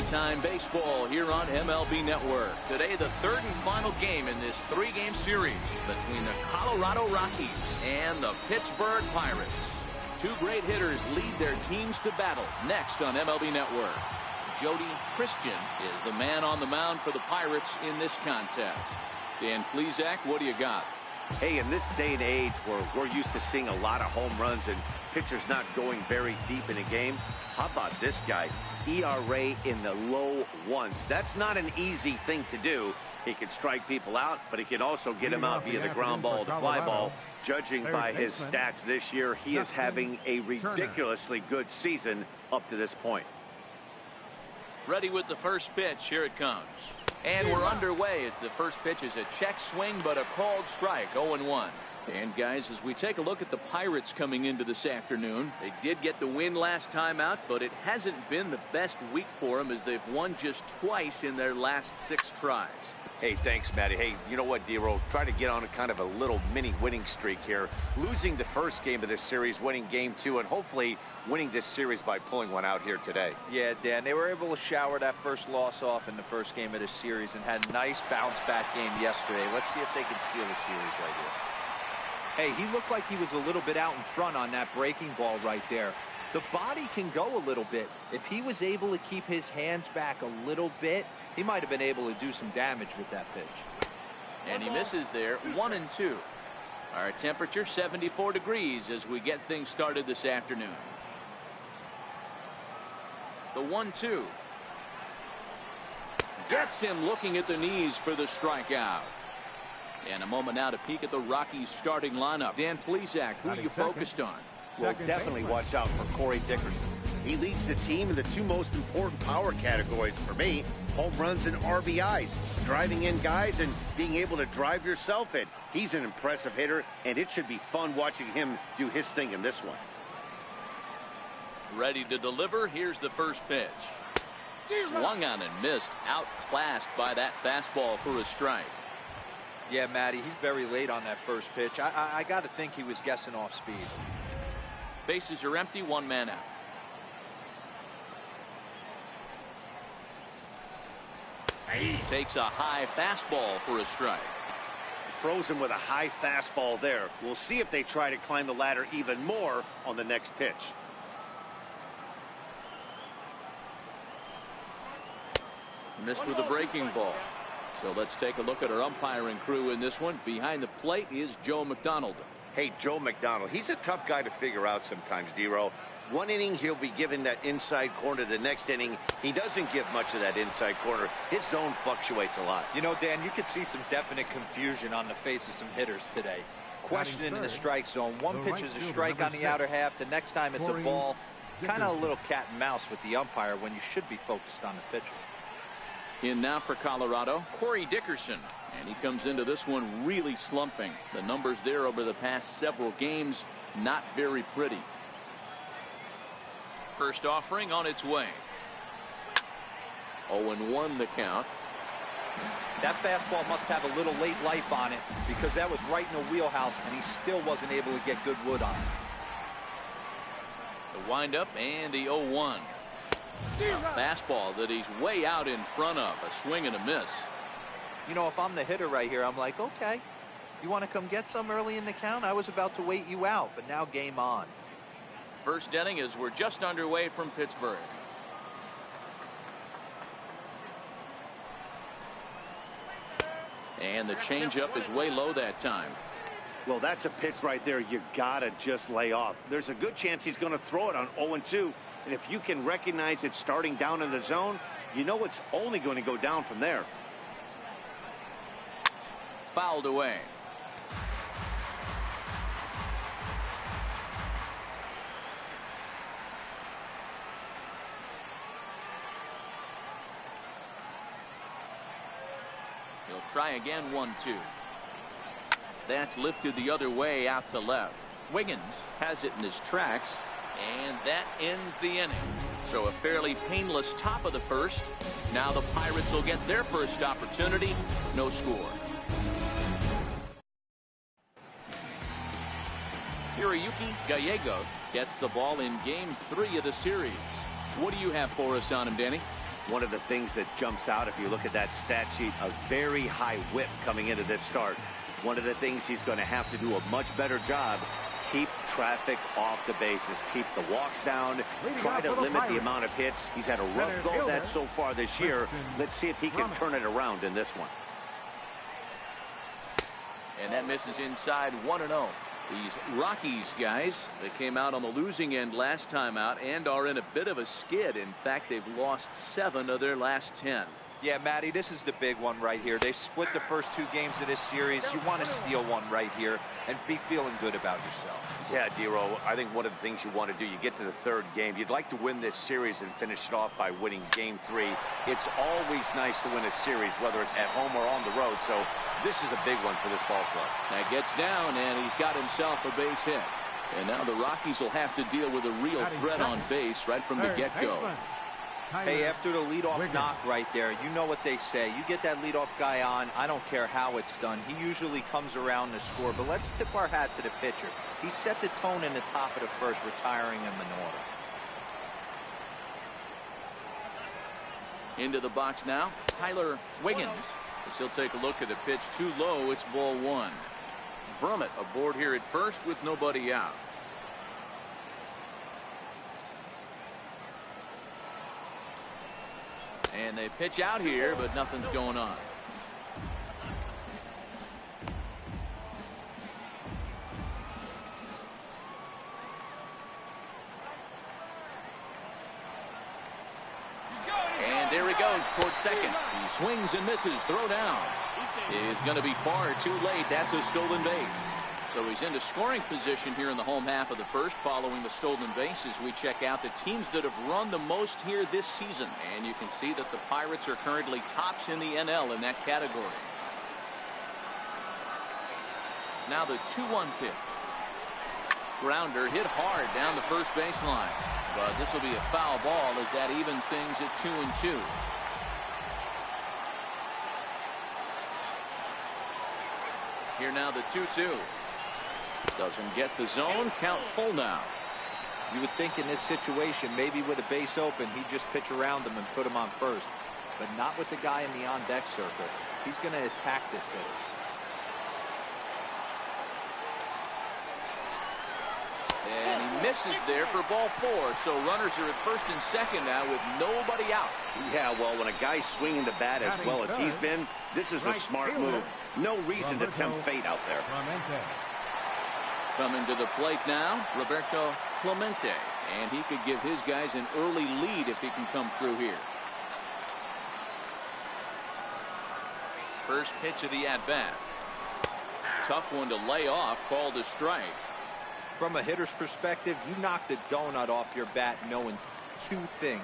Anytime baseball here on MLB Network. Today, the third and final game in this three-game series between the Colorado Rockies and the Pittsburgh Pirates. Two great hitters lead their teams to battle next on MLB Network. Jody Christian is the man on the mound for the Pirates in this contest. Dan Plesac, what do you got? Hey, in this day and age where we're used to seeing a lot of home runs and pitchers not going very deep in a game, how about this guy? ERA in the low ones. That's not an easy thing to do. He can strike people out, but he can also get them out via the ground ball, the fly ball. Judging by his stats this year, he is having a ridiculously good season up to this point. Ready with the first pitch. Here it comes. And we're underway as the first pitch is a check swing, but a called strike, 0-1. And guys, as we take a look at the Pirates coming into this afternoon, they did get the win last time out, but it hasn't been the best week for them as they've won just twice in their last 6 tries. Hey, thanks, Matty. Hey, you know what, D-Roll? Try to get on a kind of a little mini winning streak here. Losing the first game of this series, winning game 2, and hopefully winning this series by pulling one out here today. Yeah, Dan, they were able to shower that first loss off in the first game of this series and had a nice bounce-back game yesterday. Let's see if they can steal the series right here. Hey, he looked like he was a little bit out in front on that breaking ball right there. The body can go a little bit. If he was able to keep his hands back a little bit, he might have been able to do some damage with that pitch. And he misses there, 1-2. Our temperature 74 degrees as we get things started this afternoon. The 1-2. Gets him looking at the knees for the strikeout. And a moment now to peek at the Rockies starting lineup. Dan Plesac, who are you focused on? Well, definitely watch out for Corey Dickerson. He leads the team in the 2 most important power categories for me, home runs and RBIs. Driving in guys and being able to drive yourself in. He's an impressive hitter, and it should be fun watching him do his thing in this one. Ready to deliver. Here's the first pitch. Swung on and missed. Outclassed by that fastball for a strike. Yeah, Matty, he's very late on that first pitch. I got to think he was guessing off speed. Bases are empty, 1 man out. He takes a high fastball for a strike. Throws him with a high fastball there. We'll see if they try to climb the ladder even more on the next pitch. Missed with a breaking ball. So let's take a look at our umpiring crew in this one. Behind the plate is Joe McDonald. Hey, Joe McDonald, he's a tough guy to figure out sometimes, D-Row. One inning, he'll be given that inside corner. The next inning, he doesn't give much of that inside corner. His zone fluctuates a lot. You know, Dan, you could see some definite confusion on the face of some hitters today. Questioning in the strike zone. One pitch is a strike on the outer half. The next time it's a ball. Kind of a little cat and mouse with the umpire when you should be focused on the pitcher. In now for Colorado, Corey Dickerson. And he comes into this one really slumping. The numbers there over the past several games, not very pretty. First offering on its way. 0-1 the count. That fastball must have a little late life on it because that was right in the wheelhouse and he still wasn't able to get good wood on it. The windup and the 0-1. A fastball that he's way out in front of. A swing and a miss. You know, if I'm the hitter right here, I'm like, okay, you want to come get some early in the count? I was about to wait you out, but now game on. First inning as we're just underway from Pittsburgh. And the changeup is way low that time. Well, that's a pitch right there you gotta just lay off. There's a good chance he's going to throw it on 0-2. And if you can recognize it starting down in the zone, you know it's only going to go down from there. Fouled away. He'll try again, 1-2. That's lifted the other way out to left. Wiggins has it in his tracks, and that ends the inning. So a fairly painless top of the first. Now the Pirates will get their first opportunity. No score. Hiroyuki Gallegos gets the ball in game 3 of the series. What do you have for us on him, Danny? One of the things that jumps out if you look at that stat sheet, a very high whip coming into this start. One of the things he's going to have to do a much better job, keep traffic off the bases, keep the walks down, try to limit the amount of hits. He's had a rough go of that so far this year. Let's see if he can turn it around in this one. And that misses inside 1-0. These Rockies guys, they came out on the losing end last time out and are in a bit of a skid. In fact, they've lost 7 of their last 10. Yeah, Matty, this is the big one right here. They've split the first 2 games of this series. You want to steal one right here and be feeling good about yourself. Yeah, Dero, I think one of the things you want to do, you get to the 3rd game, you'd like to win this series and finish it off by winning game 3. It's always nice to win a series, whether it's at home or on the road. So this is a big one for this ball club. That gets down, and he's got himself a base hit. And now the Rockies will have to deal with a real threat on base right from the get-go. Hey, after the leadoff knock right there, you know what they say. You get that leadoff guy on, I don't care how it's done. He usually comes around to score. But let's tip our hat to the pitcher. He set the tone in the top of the first, retiring him in order. Into the box now, Tyler Wiggins. As he'll take a look at the pitch too low. It's ball 1. Brummett aboard here at first with nobody out. And they pitch out here, but nothing's going on. And there he goes towards second. He swings and misses. Throw down. Is going to be far too late. That's a stolen base. So he's into scoring position here in the home half of the first following the stolen base as we check out the teams that have run the most here this season. And you can see that the Pirates are currently tops in the NL in that category. Now the 2-1 pitch. Grounder hit hard down the first baseline. But this will be a foul ball as that evens things at 2-2. Here now the 2-2. Doesn't get the zone. Count full now. You would think in this situation, maybe with a base open, he'd just pitch around him and put him on first. But not with the guy in the on-deck circle. He's going to attack this hitter. And he misses there for ball 4. So runners are at first and second now with nobody out. Yeah, well, when a guy's swinging the bat as well as he's been, this is a smart move. No reason to tempt fate out there. Coming to the plate now, Roberto Clemente. And he could give his guys an early lead if he can come through here. First pitch of the at-bat. Tough one to lay off, called a strike. From a hitter's perspective, you knocked a donut off your bat knowing 2 things.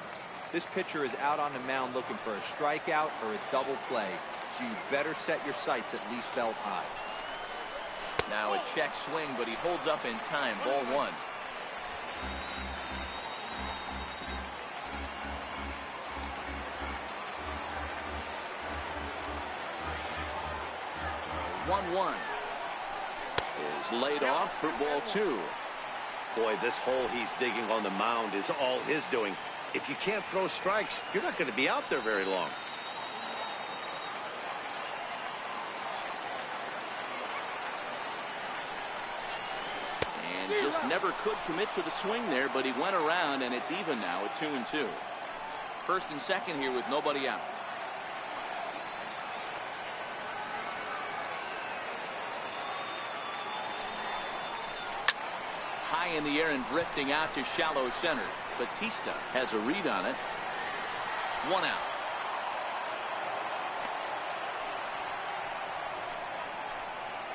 This pitcher is out on the mound looking for a strikeout or a double play, so you better set your sights at least belt high. Now a check swing, but he holds up in time. Ball 1. One is laid off for ball 2. Boy, this hole he's digging on the mound is all his doing. If you can't throw strikes, you're not going to be out there very long. And just never could commit to the swing there, but he went around, and it's even now at 2-2. First and second here with nobody out. High in the air and drifting out to shallow center. Batista has a read on it. 1 out.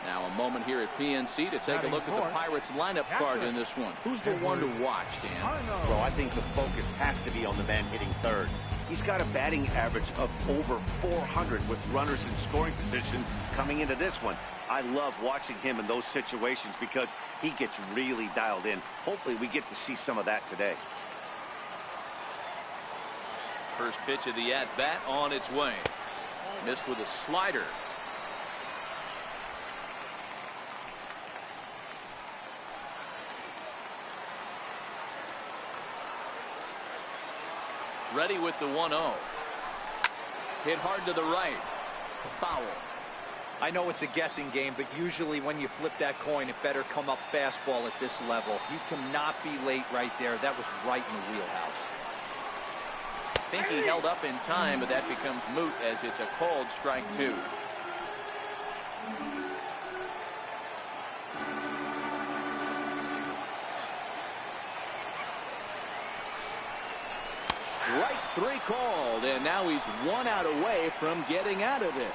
Now a moment here at PNC to take a look at the Pirates lineup card in this one. Who's the one to watch, Dan? Well, I think the focus has to be on the man hitting third. He's got a batting average of over 400 with runners in scoring position coming into this one. I love watching him in those situations because he gets really dialed in. Hopefully we get to see some of that today. First pitch of the at-bat on its way. Missed with a slider. Ready with the 1-0. Hit hard to the right. Foul. I know it's a guessing game, but usually when you flip that coin, it better come up fastball at this level. You cannot be late right there. That was right in the wheelhouse. I think he held up in time, but that becomes moot as it's a called strike 2. Strike 3 called, and now he's 1 out away from getting out of this.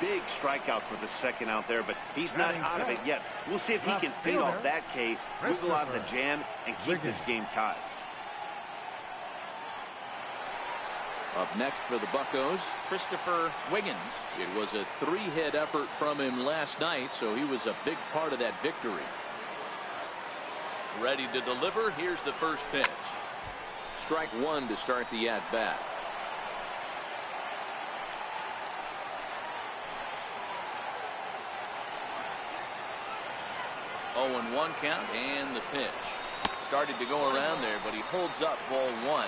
Big strikeout for the second out there, but he's not out of it yet. We'll see if he can fade off that K, wiggle out of the jam, and keep this game tied. Up next for the Buccos, Christopher Wiggins. It was a 3-hit effort from him last night, so he was a big part of that victory. Ready to deliver. Here's the first pitch. Strike 1 to start the at-bat. 0-1 count, and the pitch. Started to go around there, but he holds up ball 1.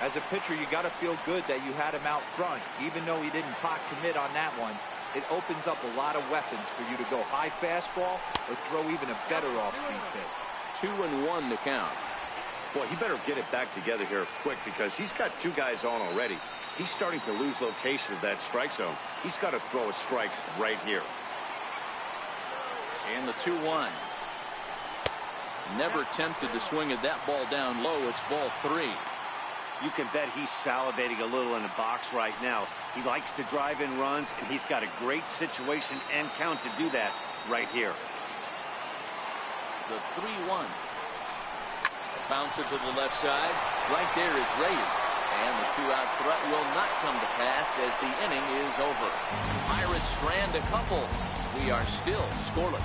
As a pitcher, you got to feel good that you had him out front. Even though he didn't pot commit on that one, it opens up a lot of weapons for you to go high fastball or throw even a better off-speed pitch. 2-1 to count. Boy, he better get it back together here quick because he's got 2 guys on already. He's starting to lose location of that strike zone. He's got to throw a strike right here. And the 2-1. Never tempted to swing at that ball down low. It's ball 3. You can bet he's salivating a little in the box right now. He likes to drive in runs, and he's got a great situation and count to do that right here. The 3-1. Bouncer to the left side. Right there is Reyes. And the 2-out threat will not come to pass as the inning is over. Pirates strand a couple. We are still scoreless.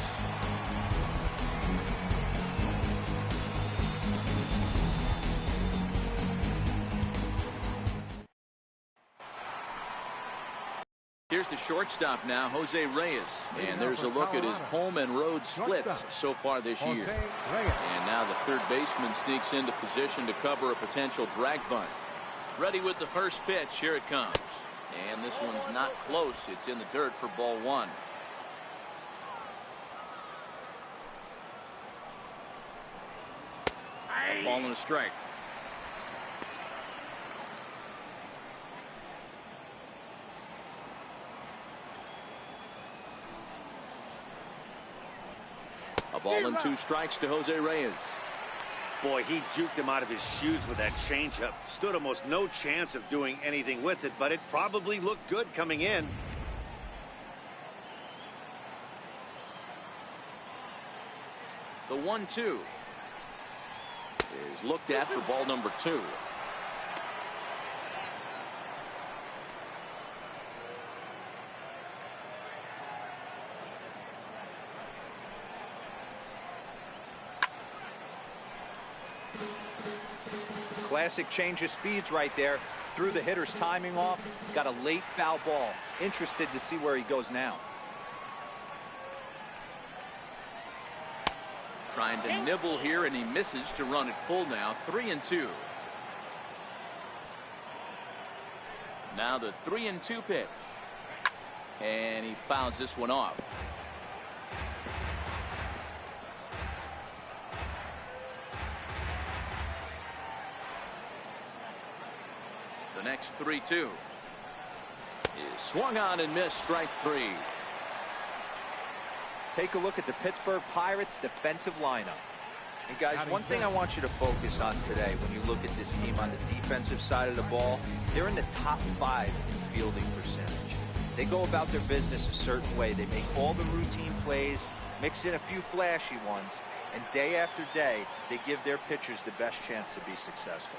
Here's the shortstop now, Jose Reyes. And there's a look at his home and road splits so far this year. And now the third baseman sneaks into position to cover a potential drag bunt. Ready with the first pitch. Here it comes. And this one's not close. It's in the dirt for ball 1. Ball and a strike. A ball and 2 strikes to Jose Reyes. Boy, he juked him out of his shoes with that changeup. Stood almost no chance of doing anything with it, but it probably looked good coming in. The 1-2 is looked at for ball number 2. Classic change of speeds right there. Threw the hitter's timing off. Got a late foul ball. Interested to see where he goes now. Trying to nibble here, and he misses to run it full now. 3-2. Now the 3-2 pitch. And he fouls this one off. The next 3-2 is swung on and missed. Strike 3. Take a look at the Pittsburgh Pirates defensive lineup. And guys, one thing I want you to focus on today when you look at this team on the defensive side of the ball, they're in the top 5 in fielding percentage. They go about their business a certain way. They make all the routine plays, mix in a few flashy ones, and day after day, they give their pitchers the best chance to be successful.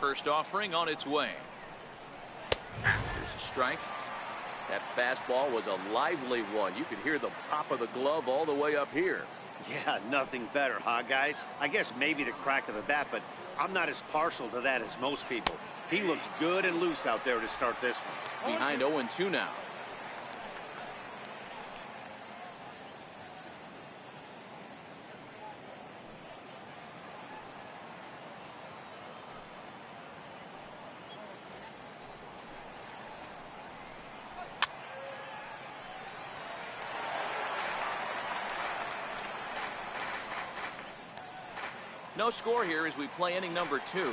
First offering on its way. There's a strike. That fastball was a lively one. You could hear the pop of the glove all the way up here. Yeah, nothing better, huh, guys? I guess maybe the crack of the bat, but I'm not as partial to that as most people. He looks good and loose out there to start this one. Behind 0-2 now. No score here as we play inning number 2.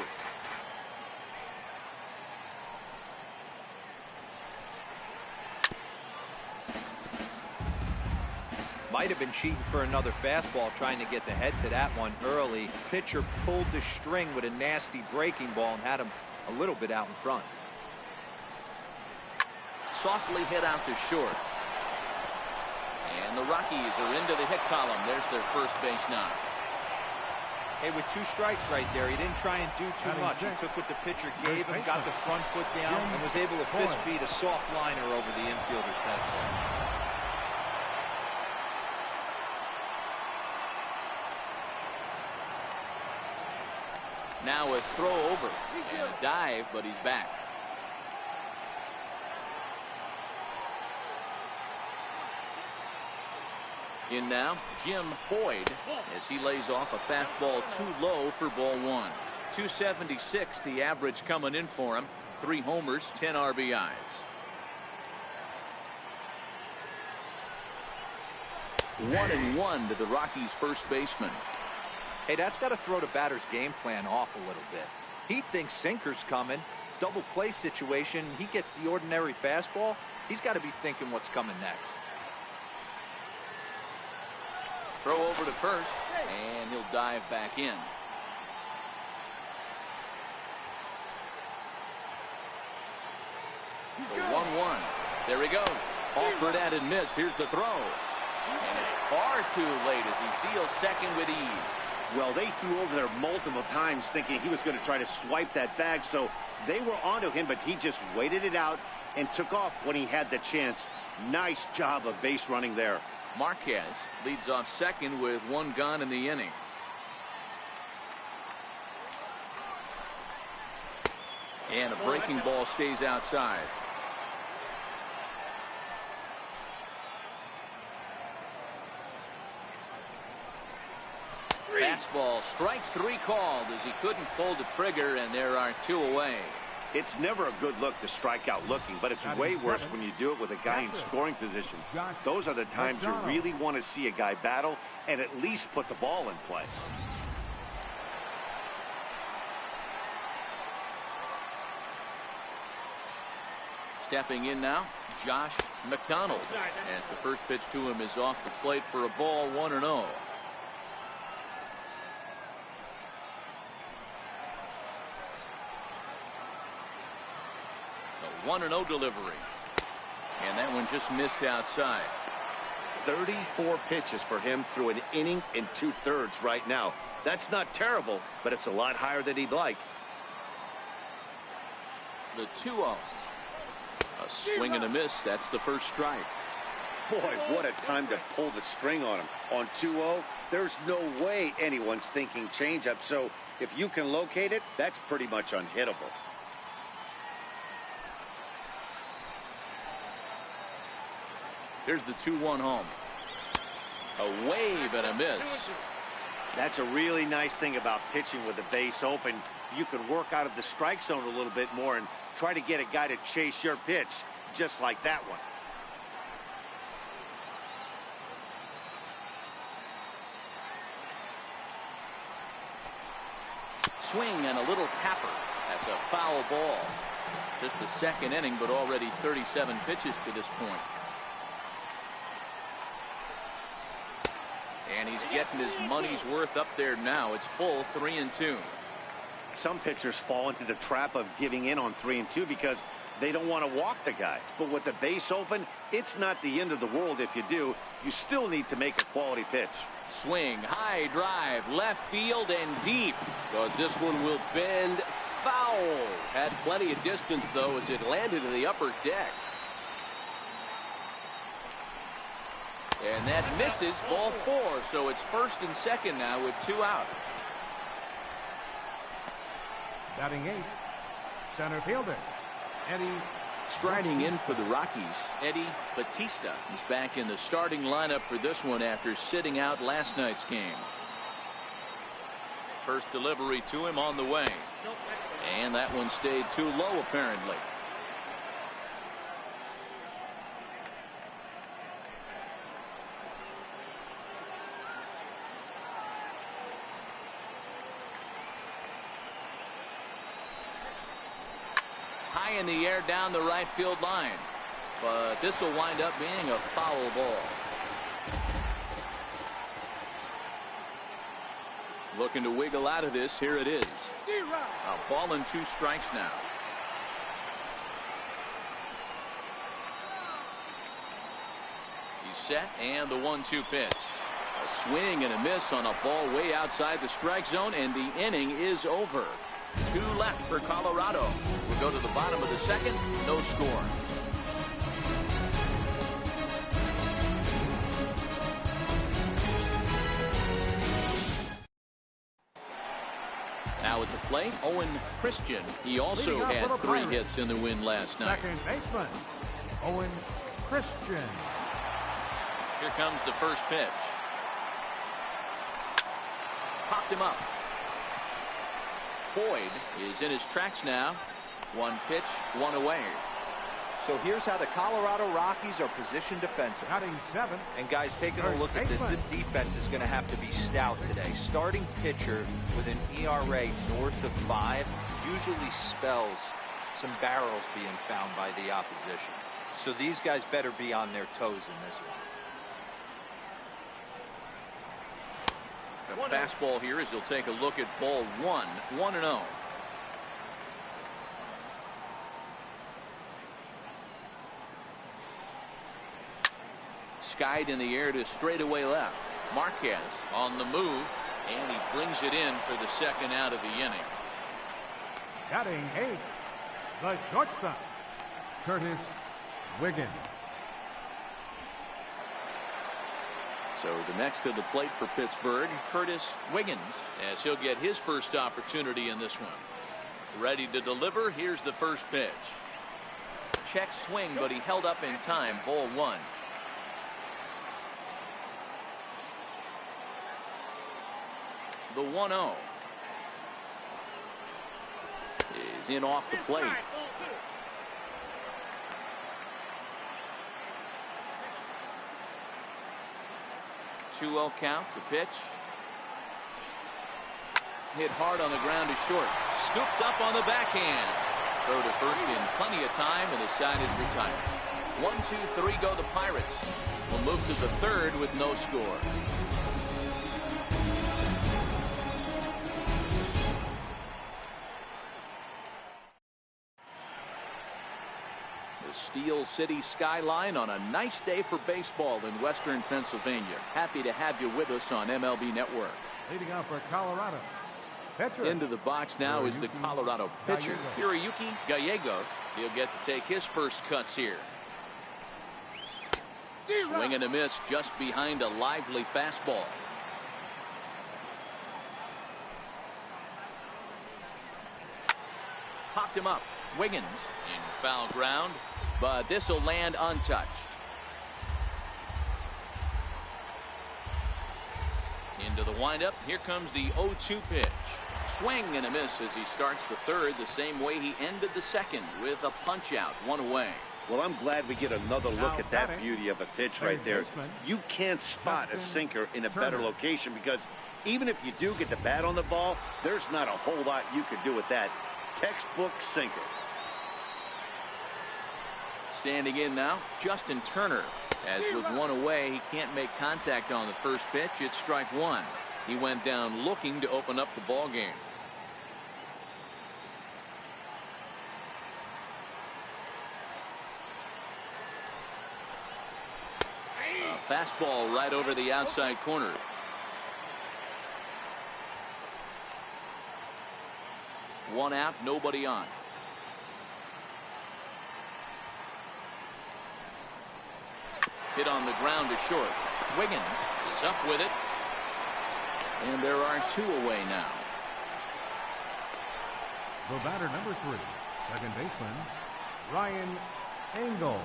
Might have been cheating for another fastball, trying to get the head to that one early. Pitcher pulled the string with a nasty breaking ball and had him a little bit out in front. Softly hit out to short. And the Rockies are into the hit column. There's their first base knock. Hey, with 2 strikes right there, he didn't try and do too much. He took what the pitcher gave him, got the front foot down, and was able to fist feed a soft liner over the infielder's head. Now a throw over and a dive, but he's back. In now, Jim Boyd, as he lays off a fastball too low for ball 1. 276 the average coming in for him. 3 homers, 10 RBIs. One and one to the Rockies' first baseman. Hey, that's got to throw the batter's game plan off a little bit. He thinks sinker's coming. Double play situation. He gets the ordinary fastball. He's got to be thinking what's coming next. Throw over to first, and he'll dive back in. The 1-1. There he goes. Offered at and missed. Here's the throw. And it's far too late as he steals second with ease. Well, they threw over there multiple times thinking he was going to try to swipe that bag, so they were onto him, but he just waited it out and took off when he had the chance. Nice job of base running there. Marquez leads off second with 1 gone in the inning. And a breaking ball stays outside. Fastball, strike 3 called as he couldn't pull the trigger, and there are 2 away. It's never a good look to strike out looking, but it's way worse when you do it with a guy in scoring position. Those are the times you really want to see a guy battle and at least put the ball in play. Stepping in now, Josh McDonald, as the first pitch to him is off the plate for a ball, 1-0. The 1-0 delivery, and that one just missed outside. 34 pitches for him through an inning and 2/3 right now. That's not terrible, but it's a lot higher than he'd like. The 2-0. A swing and a miss. That's the first strike. Boy, what a time to pull the string on him. On 2-0, there's no way anyone's thinking changeup. So if you can locate it, that's pretty much unhittable. Here's the 2-1 home. A wave and a miss. That's a really nice thing about pitching with the base open. You can work out of the strike zone a little bit more and try to get a guy to chase your pitch, just like that one. Swing and a little tapper. That's a foul ball. Just the second inning, but already 37 pitches to this point. And he's getting his money's worth up there now. It's full 3-2. Some pitchers fall into the trap of giving in on 3-2 because they don't want to walk the guy. But with the base open, it's not the end of the world if you do. You still need to make a quality pitch. Swing, high drive, left field and deep. But this one will bend foul. Had plenty of distance, though, as it landed in the upper deck. And that misses, ball 4. So it's first and second now with 2 out. Batting 8th, center fielder, Eddie. Striding in for the Rockies, Eddie Batista is back in the starting lineup for this one after sitting out last night's game. First delivery to him on the way. And that one stayed too low, apparently. in the air down the right field line. But this will wind up being a foul ball. Looking to wiggle out of this. Here it is. A ball and 2 strikes now. He's set, and the 1-2 pitch. A swing and a miss on a ball way outside the strike zone, and the inning is over. 2 left for Colorado. We'll go to the bottom of the second. No score. Now at the plate, Owen Christian. He also had 3 hits in the win last night. Second baseman, Owen Christian. Here comes the first pitch. Popped him up. Boyd is in his tracks now. 1 pitch, 1 away. So here's how the Colorado Rockies are positioned defensively. Batting 7th. And guys, taking a look at this defense is going to have to be stout today. Starting pitcher with an ERA north of 5 usually spells some barrels being found by the opposition. So these guys better be on their toes in this one. The fastball here as he'll take a look at ball 1, 1-0. Skied in the air to straightaway left. Marquez on the move, and he brings it in for the second out of the inning. Batting 8th, the shortstop, Curtis Wiggins. So the next to the plate for Pittsburgh, Curtis Wiggins, as he'll get his first opportunity in this one. Ready to deliver. Here's the first pitch. Check swing, but he held up in time. Ball 1. The 1-0 is in off the plate. 2-0 count. The pitch hit hard on the ground to short. Scooped up on the backhand. Throw to first in plenty of time, and the side is retired. 1-2-3 go the Pirates. We'll move to the third with no score. Steel City skyline on a nice day for baseball in western Pennsylvania. Happy to have you with us on MLB Network. Leading off for Colorado, pitcher. Into the box now is the Colorado pitcher, Hiroyuki Gallegos. He'll get to take his first cuts here. Swing and a miss just behind a lively fastball. Popped him up. Wiggins in foul ground, but this will land untouched. Into the windup. Here comes the 0-2 pitch. Swing and a miss as he starts the third the same way he ended the second, with a punch out, 1 away. Well, I'm glad we get another look at that beauty of a pitch right there. You can't spot a sinker in a better location, because even if you do get the bat on the ball, there's not a whole lot you could do with that. Textbook sinker. Standing in now, Justin Turner. As with 1 away, he can't make contact on the first pitch. It's strike 1. He went down looking to open up the ball game. A fastball right over the outside corner. One out, nobody on. Hit on the ground to short. Wiggins is up with it. And there are 2 away now. The batter number 3, second baseman, Ryan Engel.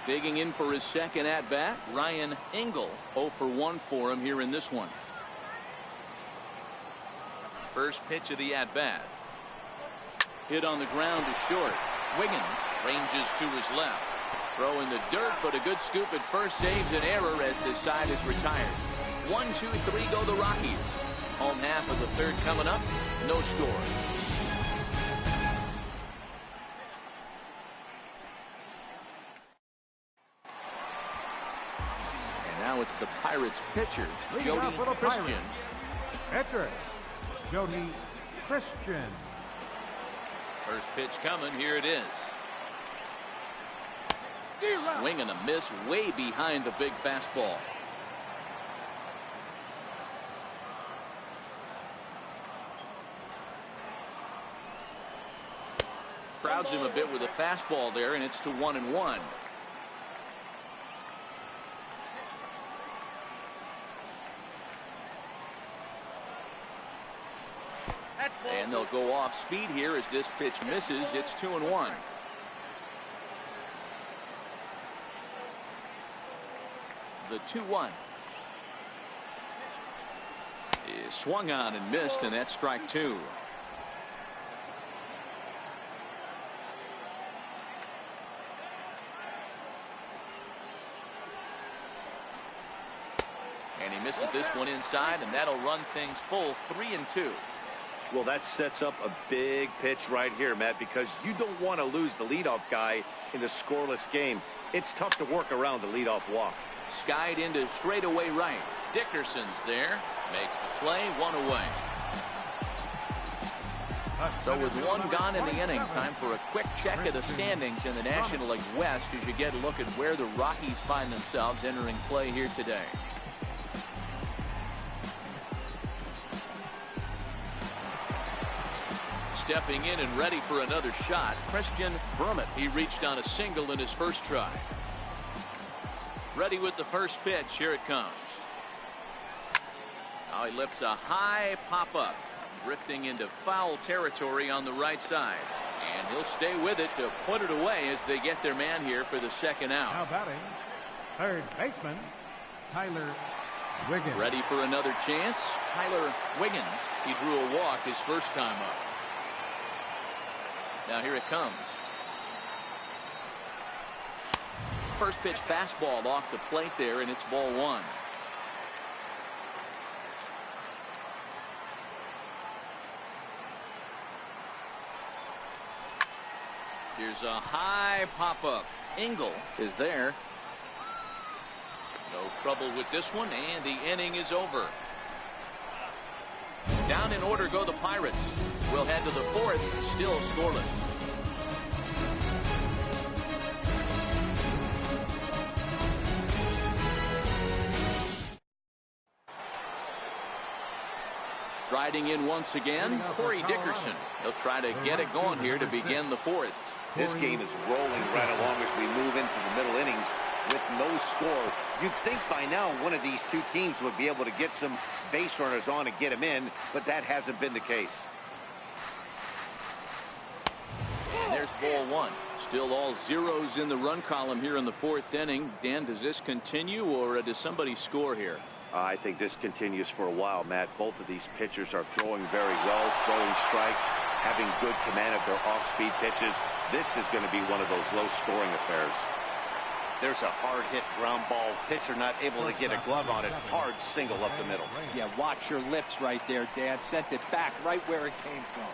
Digging in for his second at-bat, Ryan Engel. 0 for 1 for him here in this one. First pitch of the at-bat. Hit on the ground to short. Wiggins ranges to his left. Throw in the dirt, but a good scoop at first saves an error as this side is retired. 1-2-3 go the Rockies. Home half of the third coming up. No score. Now it's the Pirates pitcher, Leading Jody off for the Christian. Pirates, pitcher, Jody Christian. First pitch coming. Here it is. Swing and a miss way behind the big fastball. Crowds him a bit with a fastball there, and it's to 1-1. And they'll go off speed here as this pitch misses. It's 2-1. The 2-1 is swung on and missed, and that's strike two. And he misses this one inside, and that'll run things full 3-2. Well, that sets up a big pitch right here, Matt, because you don't want to lose the leadoff guy in a scoreless game. It's tough to work around the leadoff walk. Skied into straightaway right. Dickerson's there. Makes the play, one away. So with one gone in the inning, time for a quick check of the standings in the National League West as you get a look at where the Rockies find themselves entering play here today. Stepping in and ready for another shot, Christian Vermette. He reached on a single in his first try. Ready with the first pitch. Here it comes. Now he lifts a high pop-up, drifting into foul territory on the right side. And he'll stay with it to put it away as they get their man here for the second out. Now batting, third baseman, Tyler Wiggins. Ready for another chance. Tyler Wiggins. He drew a walk his first time up. Now here it comes. First pitch fastball off the plate there, and it's ball one. Here's a high pop-up. Engel is there. No trouble with this one, and the inning is over. Down in order go the Pirates. We'll head to the fourth, still scoreless. Striding in once again, Corey Dickerson. He'll try to get it going here to begin the fourth. This game is rolling right along as we move into the middle innings with no score. You'd think by now one of these two teams would be able to get some base runners on and get them in, but that hasn't been the case. And there's ball one. Still all zeros in the run column here in the fourth inning. Dan, does this continue, or does somebody score here? I think this continues for a while, Matt. Both of these pitchers are throwing very well, throwing strikes, having good command of their off-speed pitches. This is going to be one of those low-scoring affairs. There's a hard-hit ground ball. Pitcher not able to get a glove on it. Hard single up the middle. Yeah, watch your lips right there, Dan. Sent it back right where it came from.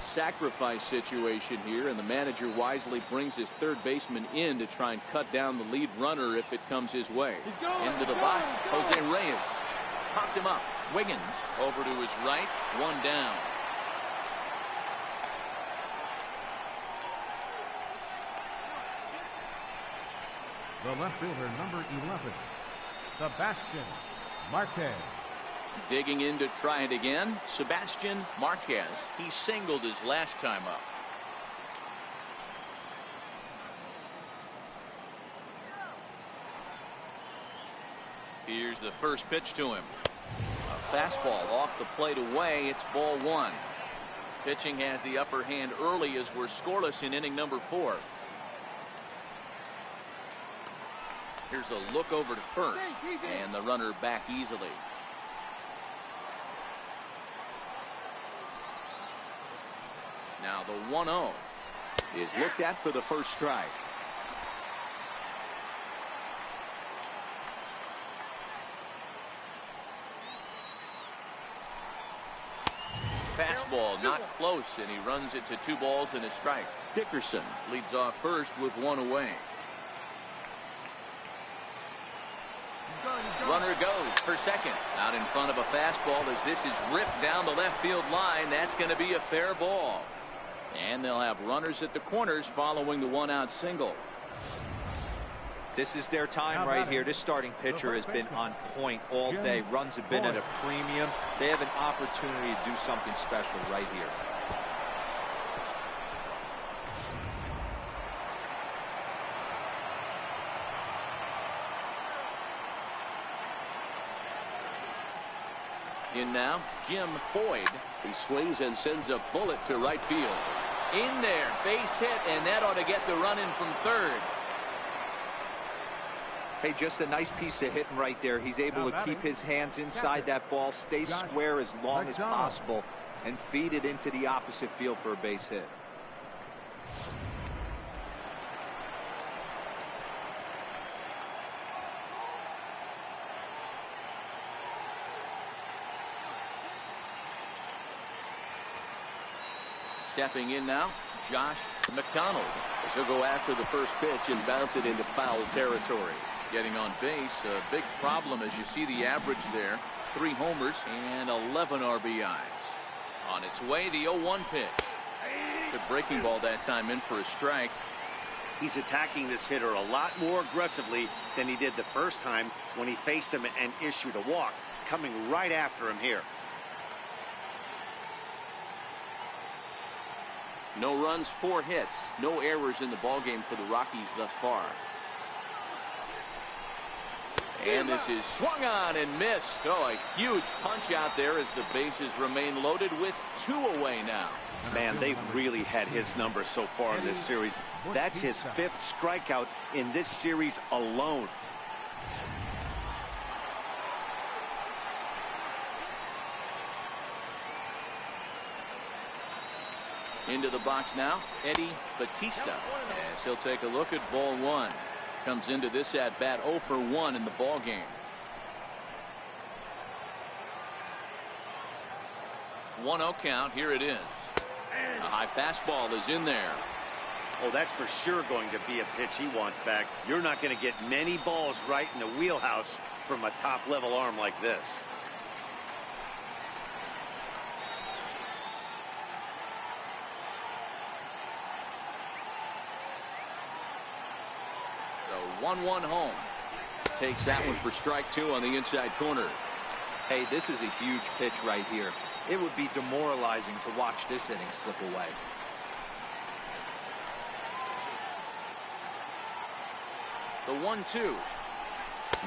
Sacrifice situation here, and the manager wisely brings his third baseman in to try and cut down the lead runner if it comes his way. Into the box, Jose Reyes popped him up. Wiggins over to his right, one down. The left fielder, number 11, Sebastian Marquez. Digging in to try it again, Sebastian Marquez. He singled his last time up. Here's the first pitch to him. A fastball off the plate away. It's ball one. Pitching has the upper hand early as we're scoreless in inning number 4. Here's a look over to first, and the runner back easily. Now the 1-0 is looked at for the first strike. fastball not close, and he runs it to 2 balls and a strike. Dickerson leads off first with 1 away. Runner goes for second. Out in front of a fastball as this is ripped down the left field line. That's going to be a fair ball. And they'll have runners at the corners following the 1-out single. This is their time right here. This starting pitcher has been on point all day. Runs have been at a premium. They have an opportunity to do something special right here. In now, Jim Boyd. He swings and sends a bullet to right field. In there, base hit, and that ought to get the run in from third. Hey, just a nice piece of hitting right there. He's able to keep his hands inside that ball, stay square as long as possible, and feed it into the opposite field for a base hit. Stepping in now, Josh McDonald. As he'll go after the first pitch and bounce it into foul territory. Getting on base, a big problem as you see the average there. 3 homers and 11 RBIs. On its way, the 0-1 pitch. Good breaking ball that time in for a strike. He's attacking this hitter a lot more aggressively than he did the first time when he faced him and issued a walk. Coming right after him here. No runs, 4 hits, no errors in the ballgame for the Rockies thus far. And this is swung on and missed. Oh, a huge punch out there as the bases remain loaded with 2 away now. Man, they've really had his number so far in this series. That's his 5th strikeout in this series alone. Into the box now, Eddie Batista, as he'll take a look at ball 1. Comes into this at bat 0 for 1 in the ball game. 1-0 count. Here it is. A high fastball is in there. Oh, that's for sure going to be a pitch he wants back. You're not going to get many balls right in the wheelhouse from a top-level arm like this. So 1-1 home. Takes that one for strike 2 on the inside corner. Hey, this is a huge pitch right here. It would be demoralizing to watch this inning slip away. The 1-2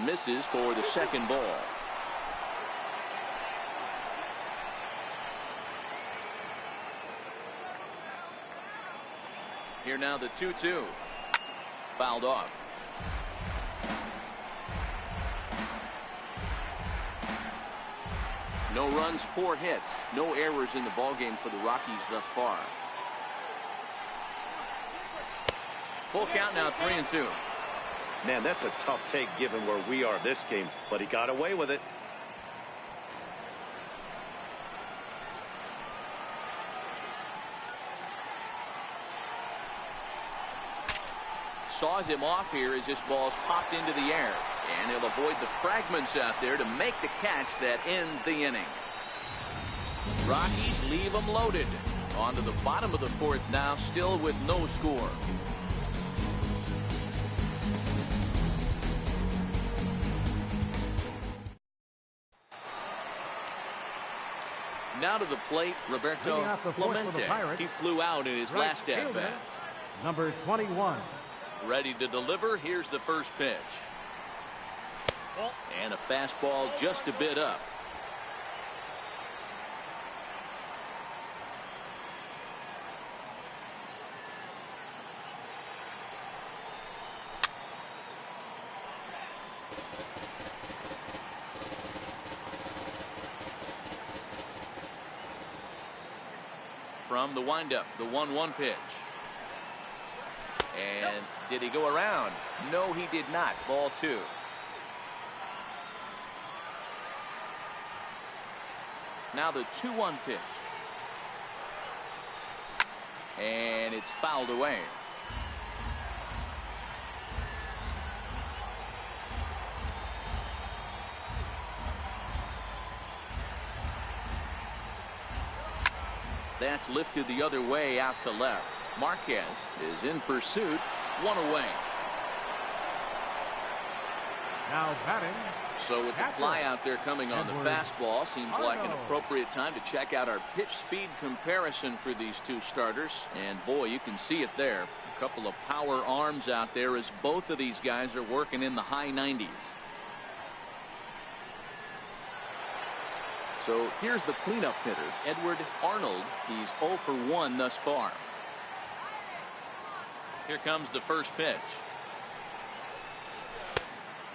misses for the second ball. Here now the 2-2 fouled off. No runs, 4 hits, no errors in the ballgame for the Rockies thus far. Full count now, 3-2. Man, that's a tough take given where we are this game, but he got away with it. Saws him off here as this ball's popped into the air. And he'll avoid the fragments out there to make the catch that ends the inning. Rockies leave them loaded. On to the bottom of the 4th now, still with no score. Now to the plate, Roberto Clemente. He flew out in his last at-bat. Number 21. Ready to deliver. Here's the first pitch. And a fastball just a bit up. From the windup, the 1-1 pitch. And did he go around? No, he did not. Ball 2. Now the 2-1 pitch. And it's fouled away. That's lifted the other way out to left. Marquez is in pursuit. One away. Now batting. So with the fly out there coming on the fastball, seems like an appropriate time to check out our pitch speed comparison for these two starters. And boy, you can see it there. A couple of power arms out there as both of these guys are working in the high 90s. So here's the cleanup hitter, Edward Arnold. He's 0 for 1 thus far. Here comes the first pitch.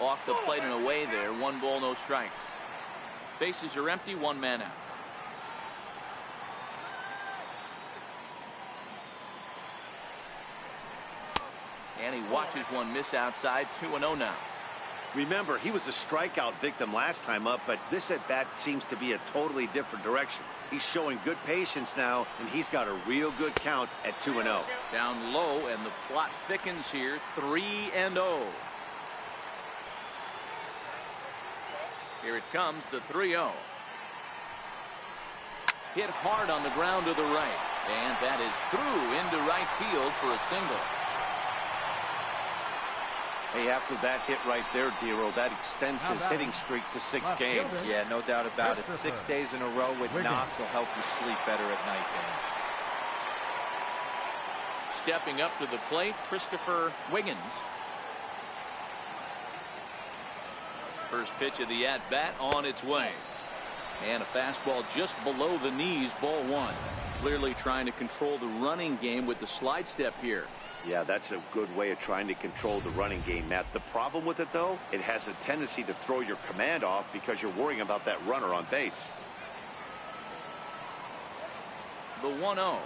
Off the plate and away there. 1 ball, no strikes. Bases are empty. 1 man out. And he watches one miss outside. 2-0 now. Remember, he was a strikeout victim last time up, but this at bat seems to be a totally different direction. He's showing good patience now, and he's got a real good count at 2-0. Down low, and the plot thickens here. 3-0. Here it comes, the 3-0. Hit hard on the ground to the right, and that is through into right field for a single. Hey, after that hit right there, Dero, that extends his hitting streak to 6 games. Yeah, no doubt about it. 6 days in a row with knocks will help you sleep better at night, man. Stepping up to the plate, Christopher Wiggins. First pitch of the at-bat on its way. And a fastball just below the knees, ball 1. Clearly trying to control the running game with the slide step here. Yeah, that's a good way of trying to control the running game, Matt. The problem with it, though, it has a tendency to throw your command off because you're worrying about that runner on base. The 1-0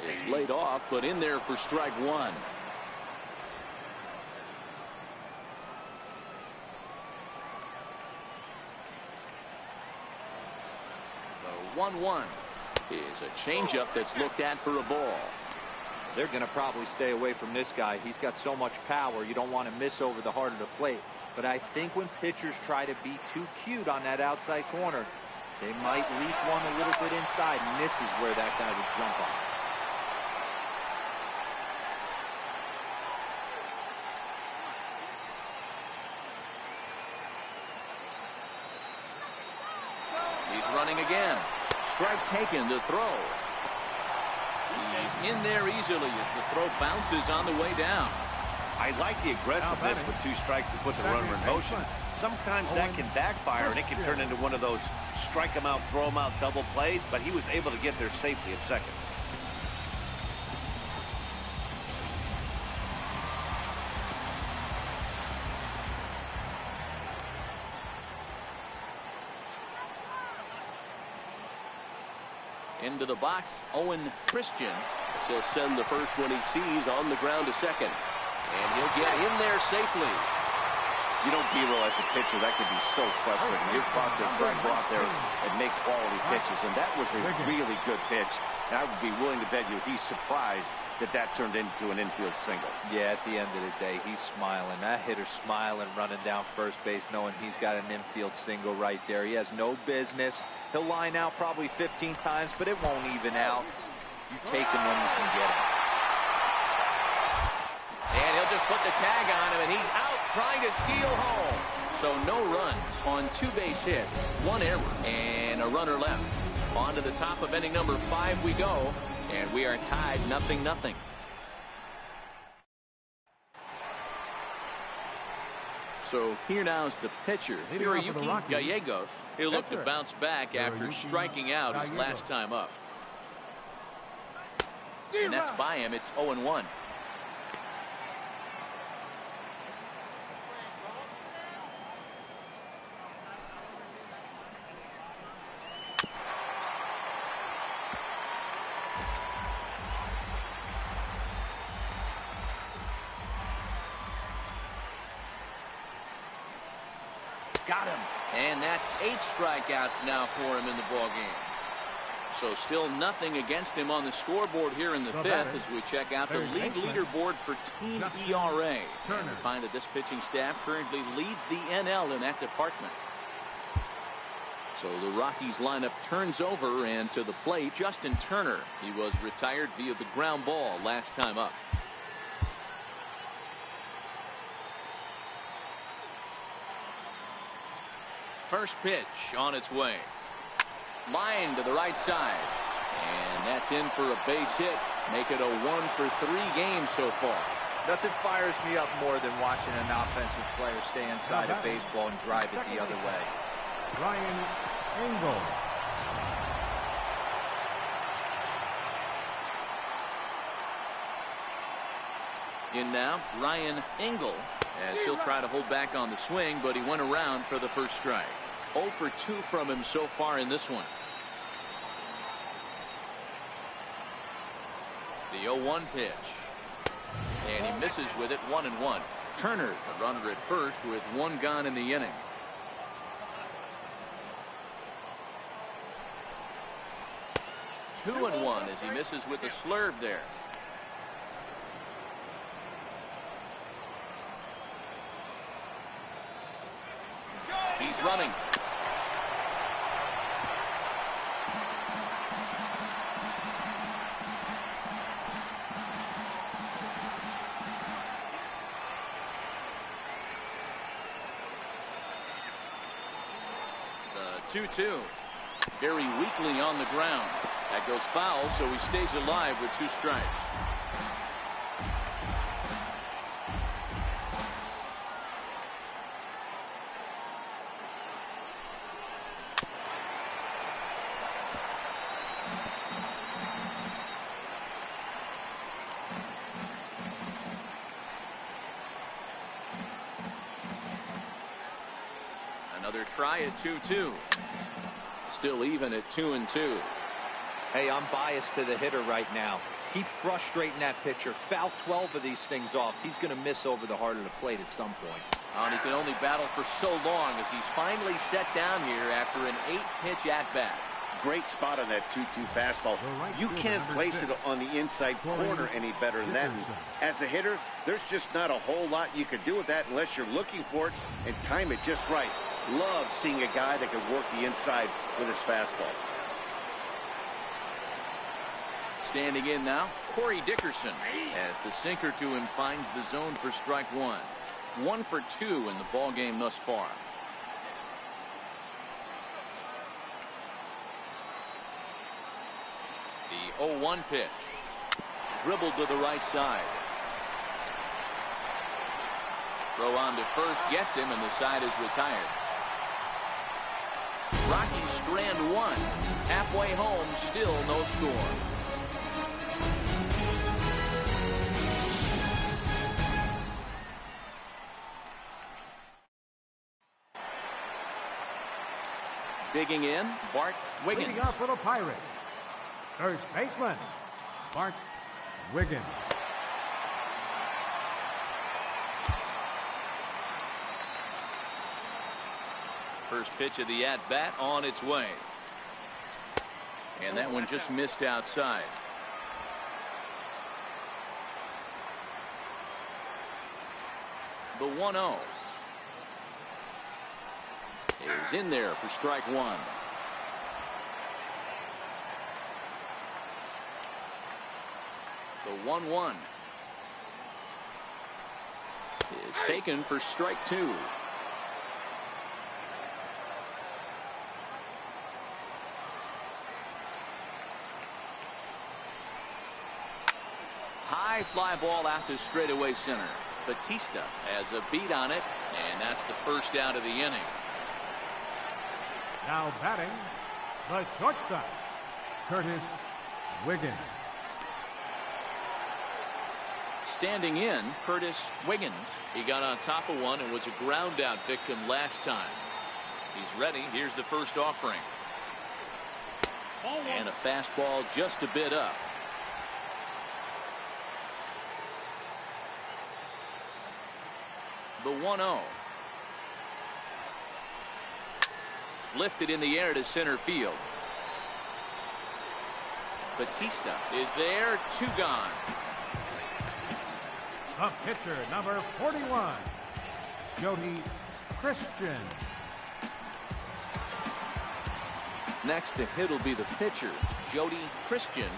is laid off, but in there for strike 1. The 1-1 is a changeup that's looked at for a ball. They're going to probably stay away from this guy. He's got so much power. You don't want to miss over the heart of the plate. But I think when pitchers try to be too cute on that outside corner, they might leap one a little bit inside, and this is where that guy would jump on. He's running again. Strike taken to throw. He's in there easily as the throw bounces on the way down. I like the aggressiveness with 2 strikes to put the runner in motion. Sometimes that can backfire, and it can turn into one of those strike him out, throw him out double plays, but he was able to get there safely at second. Into the box, Owen Christian. He'll send the first one he sees on the ground to second. And he'll get in there safely. You know, Dero, as a pitcher, that could be so frustrating. You're frustrated trying to go out there and make quality pitches, and that was a really good pitch. And I would be willing to bet you he's surprised that that turned into an infield single. Yeah, at the end of the day, he's smiling. That hitter's smiling, running down first base, knowing he's got an infield single right there. He has no business. He'll line out probably 15 times, but it won't even out. You take him when you can get him. And he'll just put the tag on him, and he's out trying to steal home. So no runs on 2 base hits, 1 error, and a runner left. On to the top of inning number 5 we go, and we are tied 0-0. So here now is the pitcher, Hiroyuki Gallegos. He'll look to bounce back after striking out his last time up. And that's by him. It's 0-1. Got him. And that's 8 strikeouts now for him in the ballgame. So still nothing against him on the scoreboard here in the fifth as we check out the league leaderboard for team ERA. And we find that this pitching staff currently leads the NL in that department. So the Rockies lineup turns over, and to the plate, Justin Turner. He was retired via the ground ball last time up. First pitch on its way. Line to the right side. And that's in for a base hit. Make it a 1-for-3 game so far. Nothing fires me up more than watching an offensive player stay inside of baseball and drive it the other way. Ryan Engel. In now, Ryan Engel, as he'll try to hold back on the swing, but he went around for the first strike. 0 for 2 from him so far in this one. The 0-1 pitch. And he misses with it, 1-1. Turner, the runner at first, with 1 gone in the inning. Two and 1 as he misses with a slurve there. He's running. The 2-2. Very weakly on the ground. That goes foul, so he stays alive with 2 strikes. Another try at 2-2. Still even at 2-2. Hey, I'm biased to the hitter right now. Keep frustrating that pitcher. Foul 12 of these things off. He's going to miss over the heart of the plate at some point. And he can only battle for so long as he's finally set down here after an 8-pitch at-bat. Great spot on that 2-2 fastball. You can't place it on the inside corner any better than that. As a hitter, there's just not a whole lot you can do with that unless you're looking for it and time it just right. Love seeing a guy that can work the inside with his fastball. Standing in now, Corey Dickerson, as the sinker to him finds the zone for strike 1. 1 for 2 in the ball game thus far. The 0-1 pitch. Dribbled to the right side. Throw on to first, gets him, and the side is retired. Rockies strand 1. Halfway home, still no score. Digging in, Bart Wiggins. Leading off for the Pirates, first baseman, Bart Wiggins. First pitch of the at-bat on its way. And that one just missed outside. The 1-0 is in there for strike 1. The 1-1 is taken for strike 2. High fly ball out to straightaway center. Batista has a beat on it, and that's the first out of the inning. Now batting, the shortstop, Curtis Wiggins. Standing in, Curtis Wiggins. He got on top of one and was a ground out victim last time. He's ready. Here's the first offering. And a fastball just a bit up. The 1-0. Lifted in the air to center field. Batista is there, 2 gone. The pitcher, number 41, Jody Christian. Next to hit will be the pitcher, Jody Christian.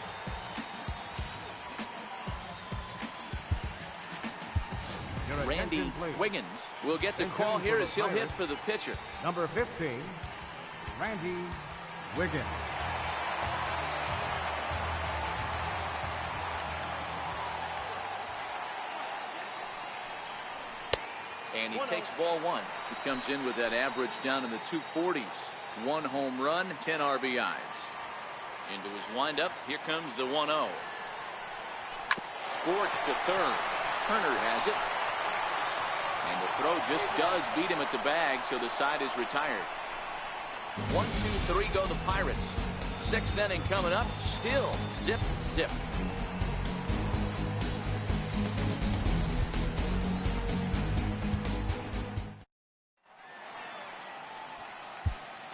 Your Randy attention, please. Wiggins will get the call here as he'll hit for the pitcher. Number 15, Randy Wiggins. And he takes ball 1. He comes in with that average down in the 240s. 1 home run, 10 RBIs. Into his windup, here comes the 1-0. Scorched to third. Turner has it. And the throw just does beat him at the bag, so the side is retired. 1, 2, 3 go the Pirates. 6th inning coming up. Still zip, zip.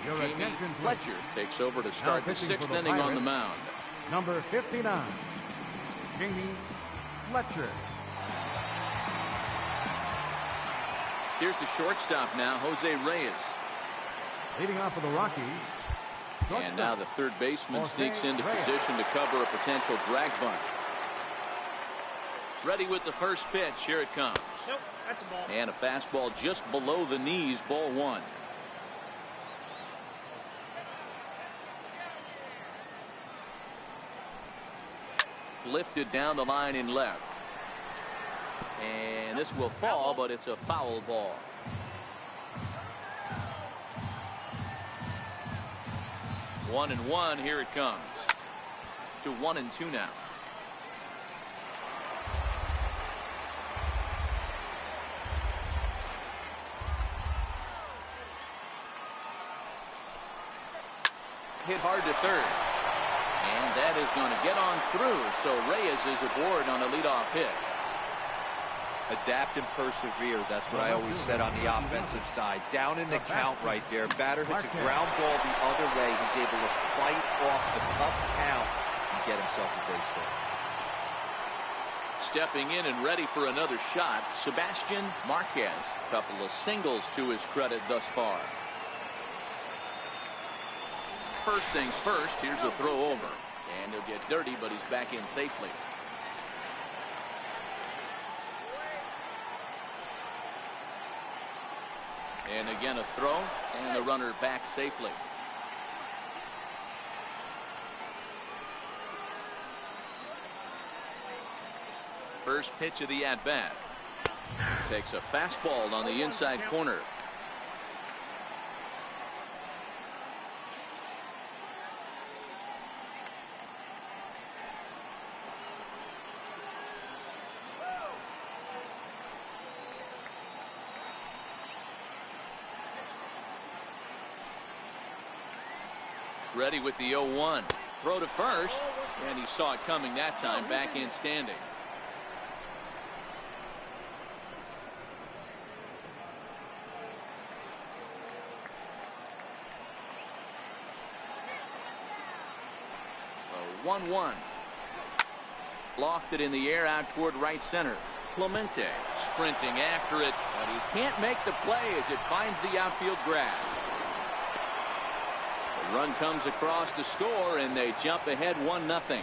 Your Jamie attention, please. Fletcher takes over to start the pitching for 6th the inning on the Pirates, mound. Number 59, Jamie Fletcher. Here's the shortstop now, Jose Reyes. Leading off for the Rockies. And now the third baseman Jose sneaks into Reyes. position to cover a potential drag bunt. Ready with the first pitch. Here it comes. Nope, that's a ball. And a fastball just below the knees, ball 1. Lifted down the line in left. And this will fall, but it's a foul ball. One and one, here it comes. To 1-2 now. Hit hard to third. And that is going to get on through, so Reyes is aboard on a leadoff hit. Adapt and persevere. That's what I always said on the offensive side. Down in the count right there. Batter hits a ground ball the other way. He's able to fight off the tough count and get himself a base hit. Stepping in and ready for another shot, Sebastian Marquez. A couple of singles to his credit thus far. First things first, here's a throw over. And he'll get dirty, but he's back in safely. And again a throw, and the runner back safely. First pitch of the at-bat. Takes a fastball on the inside corner. Ready with the 0-1. Throw to first, and he saw it coming that time, back in standing. The 1-1. Lofted in the air out toward right center. Clemente sprinting after it, but he can't make the play as it finds the outfield grass. Run comes across to score, and they jump ahead 1-0.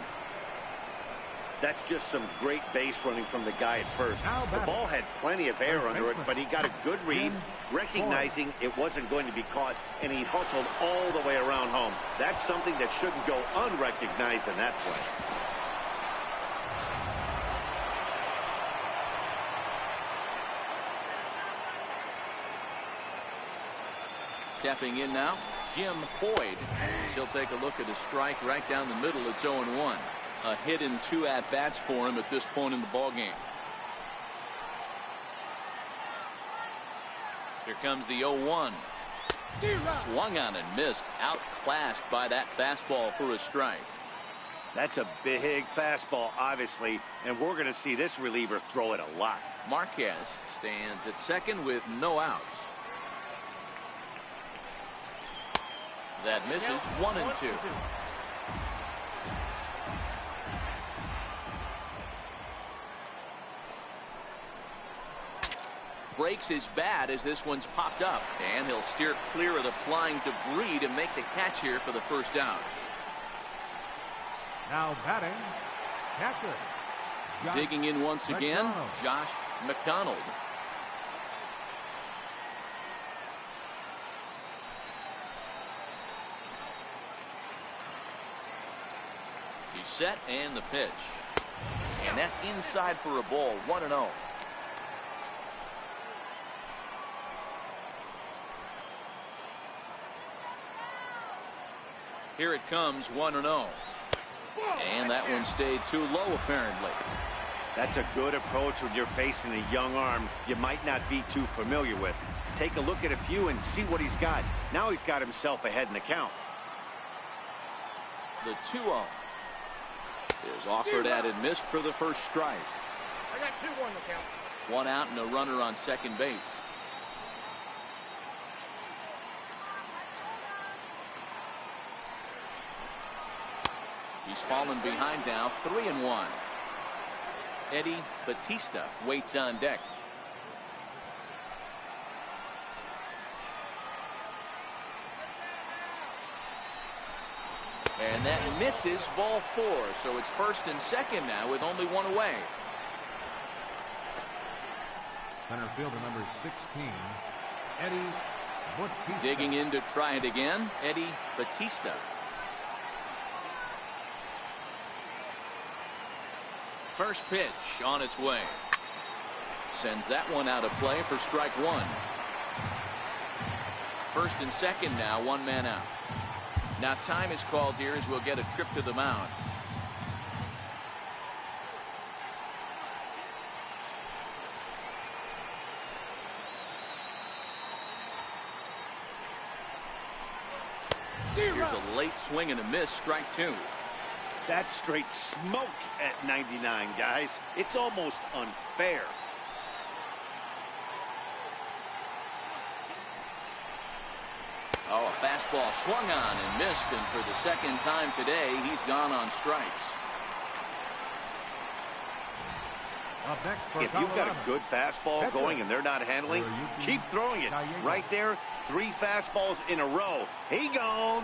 That's just some great base running from the guy at first. The ball had plenty of air under it, but he got a good read, recognizing it wasn't going to be caught, and he hustled all the way around home. That's something that shouldn't go unrecognized in that play. Stepping in now, Jim Boyd. He'll take a look at a strike right down the middle. It's 0-1. A hit in 2 at-bats for him at this point in the ballgame. Here comes the 0-1. Swung on and missed. Outclassed by that fastball for a strike. That's a big fastball, obviously, and we're going to see this reliever throw it a lot. Marquez stands at second with no outs. That misses. 1-2. breaks his bat as this one's popped up, and he'll steer clear of the flying debris to make the catch here for the first down. Now batting, catcher. Digging in once again, Josh McDonald. He's set, and the pitch. And that's inside for a ball, 1-0. Here it comes, 1-0. And that one stayed too low, apparently. That's a good approach when you're facing a young arm you might not be too familiar with. Take a look at a few and see what he's got. Now he's got himself ahead in the count. The 2-0 is offered at and missed for the first strike. I got 2 on the count. One out and a runner on second base. He's fallen behind now, 3-1. Eddie Batista waits on deck. And that misses, ball 4. So it's first and second now with only one away. Center fielder number 16, Eddie Batista. Digging in to try it again, Eddie Batista. First pitch on its way. Sends that one out of play for strike 1. First and second now, one man out. Now time is called here as we'll get a trip to the mound. Here's a late swing and a miss, strike 2. That's straight smoke at 99, guys. It's almost unfair. Oh, a fastball swung on and missed, and for the second time today, he's gone on strikes. If you've got a good fastball going and they're not handling, keep throwing it. Right there, 3 fastballs in a row. He gone.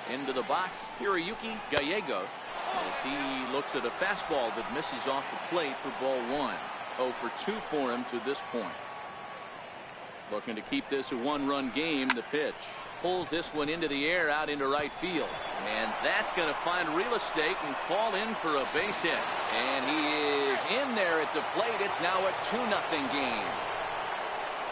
Into the box, Hiroyuki Gallegos, as he looks at a fastball that misses off the plate for ball 1. 0 for 2 for him to this point. Looking to keep this a 1-run game. The pitch pulls this one into the air out into right field. And that's going to find real estate and fall in for a base hit. And he is in there at the plate. It's now a 2-0 game.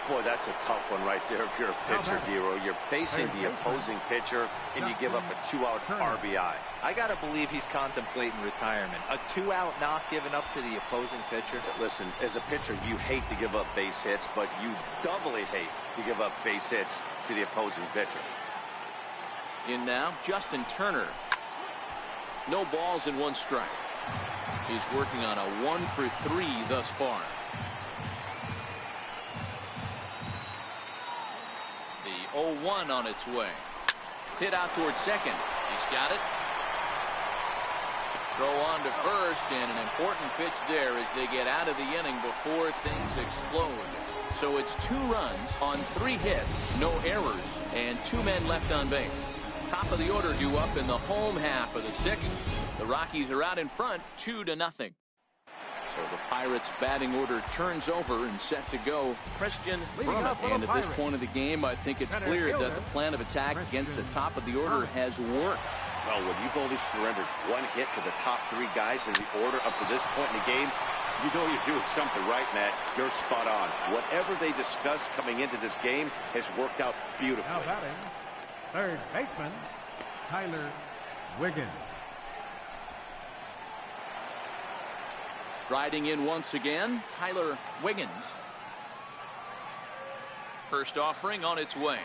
Boy, that's a tough one right there if you're a pitcher, Dero. You're facing the opposing pitcher, and you give up a 2-out RBI. I got to believe he's contemplating retirement. A 2-out knock given up to the opposing pitcher. Listen, as a pitcher, you hate to give up base hits, but you doubly hate to give up base hits to the opposing pitcher. In now, Justin Turner. No balls and 1 strike. He's working on a 1 for 3 thus far. The 0-1 on its way. Hit out towards second. He's got it. Throw on to first, and an important pitch there as they get out of the inning before things explode. So it's 2 runs on 3 hits, no errors, and 2 men left on base. Top of the order due up in the home half of the 6th. The Rockies are out in front, 2-0. So the Pirates batting order turns over and set to go. Christian Brummett. And at this point of the game, I think it's clear that the plan of attack against the top of the order has worked. Well, when you've only surrendered 1 hit to the top 3 guys in the order up to this point in the game, you know you're doing something right, Matt. You're spot on. Whatever they discussed coming into this game has worked out beautifully. Now batting, third baseman, Tyler Wiggins. Riding in once again, Tyler Wiggins. First offering on its way.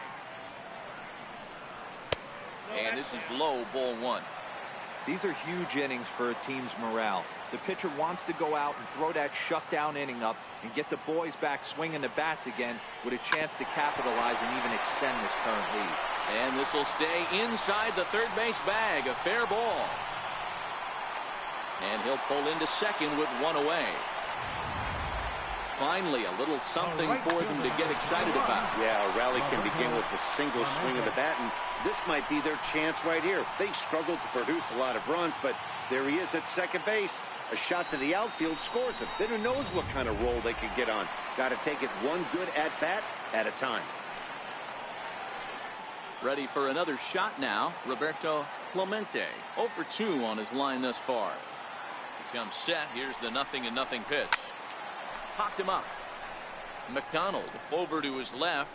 And this is low, ball 1. These are huge innings for a team's morale. The pitcher wants to go out and throw that shutdown inning up and get the boys back swinging the bats again with a chance to capitalize and even extend this current lead. And this will stay inside the third base bag. A fair ball. And he'll pull into second with one away. Finally, a little something for them to get excited about. Yeah, a rally can begin with a single swing of the bat, and this might be their chance right here. They've struggled to produce a lot of runs, but there he is at second base. A shot to the outfield scores him. Then who knows what kind of role they could get on. Got to take it one good at-bat at a time. Ready for another shot now. Roberto Clemente, 0 for 2 on his line thus far. He comes set. Here's the 0-0 pitch. Popped him up. McDonald over to his left.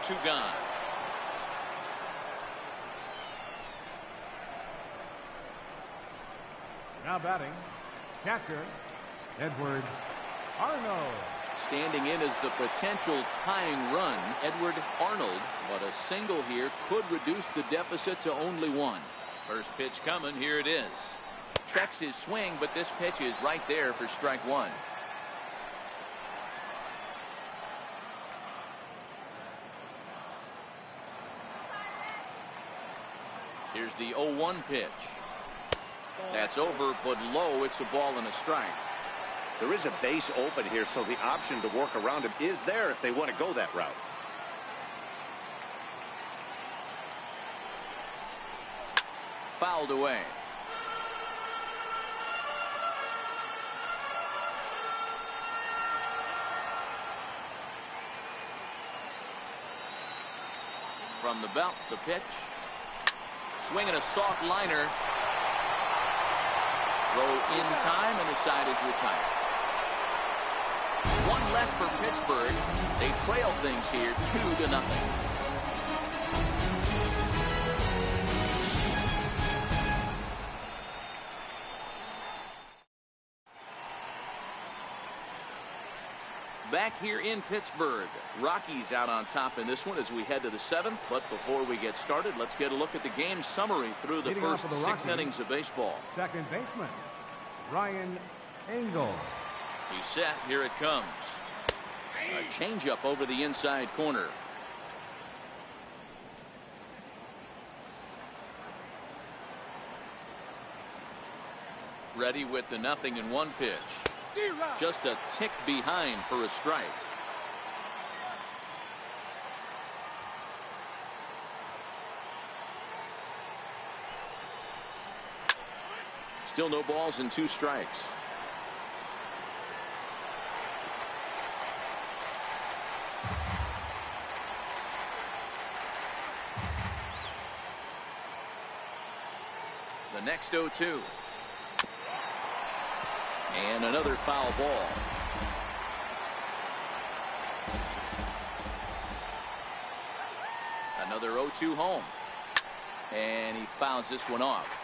2 gone. Now batting, catcher, Edward Arnold. Standing in as the potential tying run, Edward Arnold, but a single here could reduce the deficit to only 1. First pitch coming. Here it is. Checks his swing, but this pitch is right there for strike 1. Here's the 0-1 pitch. That's over, but low. It's a ball and a strike. There is a base open here, so the option to work around him is there if they want to go that route. Fouled away. From the belt, the pitch. Swinging a soft liner. Throw in time, and the side is retired. 1 left for Pittsburgh. They trail things here 2-0. Back here in Pittsburgh, Rockies out on top in this one as we head to the 7th. But before we get started, let's get a look at the game summary through the first 6 innings of baseball. Second baseman, Ryan Engel. He's set. Here it comes. A changeup over the inside corner. Ready with the 0-1 pitch. Just a tick behind for a strike. Still no balls and 2 strikes. The next 0-2. And another foul ball. Another 0-2 home. And he fouls this one off.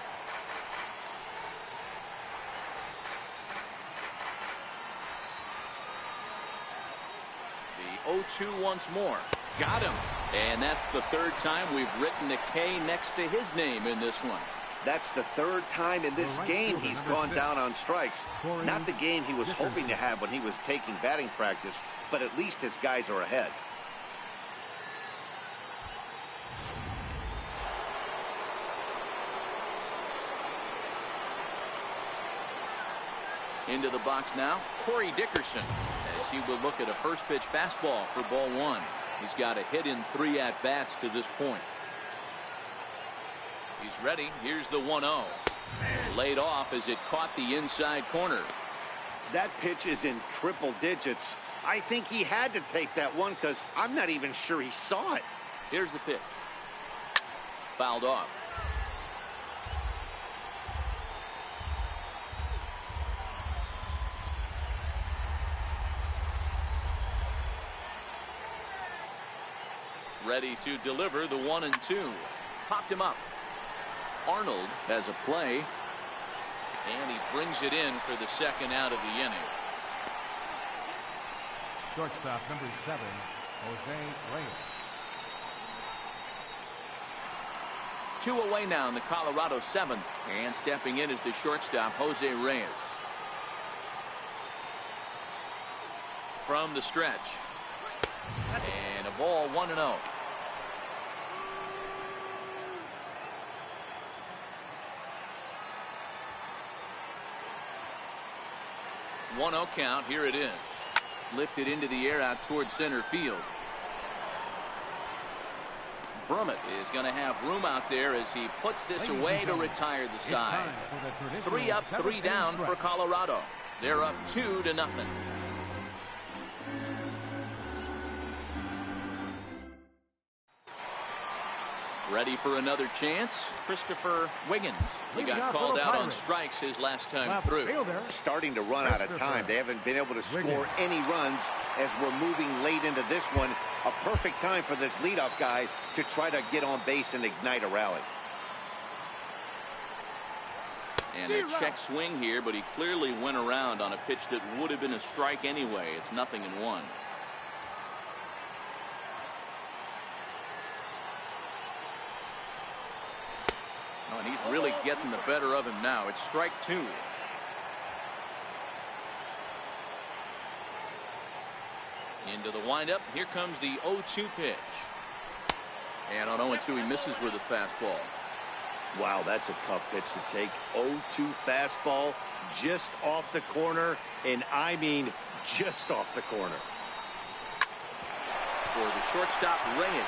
The 0-2 once more. Got him. And that's the 3rd time we've written a K next to his name in this one. That's the 3rd time in this game he's gone down on strikes. Not the game he was hoping to have when he was taking batting practice, but at least his guys are ahead. Into the box now, Corey Dickerson, as he will look at a first pitch fastball for ball 1. He's got a hit in 3 at-bats to this point. He's ready. Here's the 1-0. Laid off as it caught the inside corner. That pitch is in triple digits. I think he had to take that one because I'm not even sure he saw it. Here's the pitch. Fouled off. Ready to deliver the 1-2. Popped him up. Arnold has a play, and he brings it in for the 2nd out of the inning. Shortstop number 7, Jose Reyes. 2 away now in the Colorado 7th. And stepping in is the shortstop, Jose Reyes. From the stretch. And a ball, 1-0. One-0 count. Here it is. Lifted into the air out towards center field. Brummett is going to have room out there as he puts this away to retire the side. 3 up, 3 down for Colorado. They're up 2-0. Ready for another chance. Christopher Wiggins. He got called out on strikes his last time through. Starting to run out of time. They haven't been able to score any runs as we're moving late into this one. A perfect time for this leadoff guy to try to get on base and ignite a rally. And a check swing here, but he clearly went around on a pitch that would have been a strike anyway. It's 0-1. Oh, and he's really getting the better of him now. It's strike 2. Into the windup. Here comes the 0-2 pitch. And on 0-2, he misses with a fastball. Wow, that's a tough pitch to take. 0-2 fastball just off the corner, and I mean just off the corner. For the shortstop, Reyes.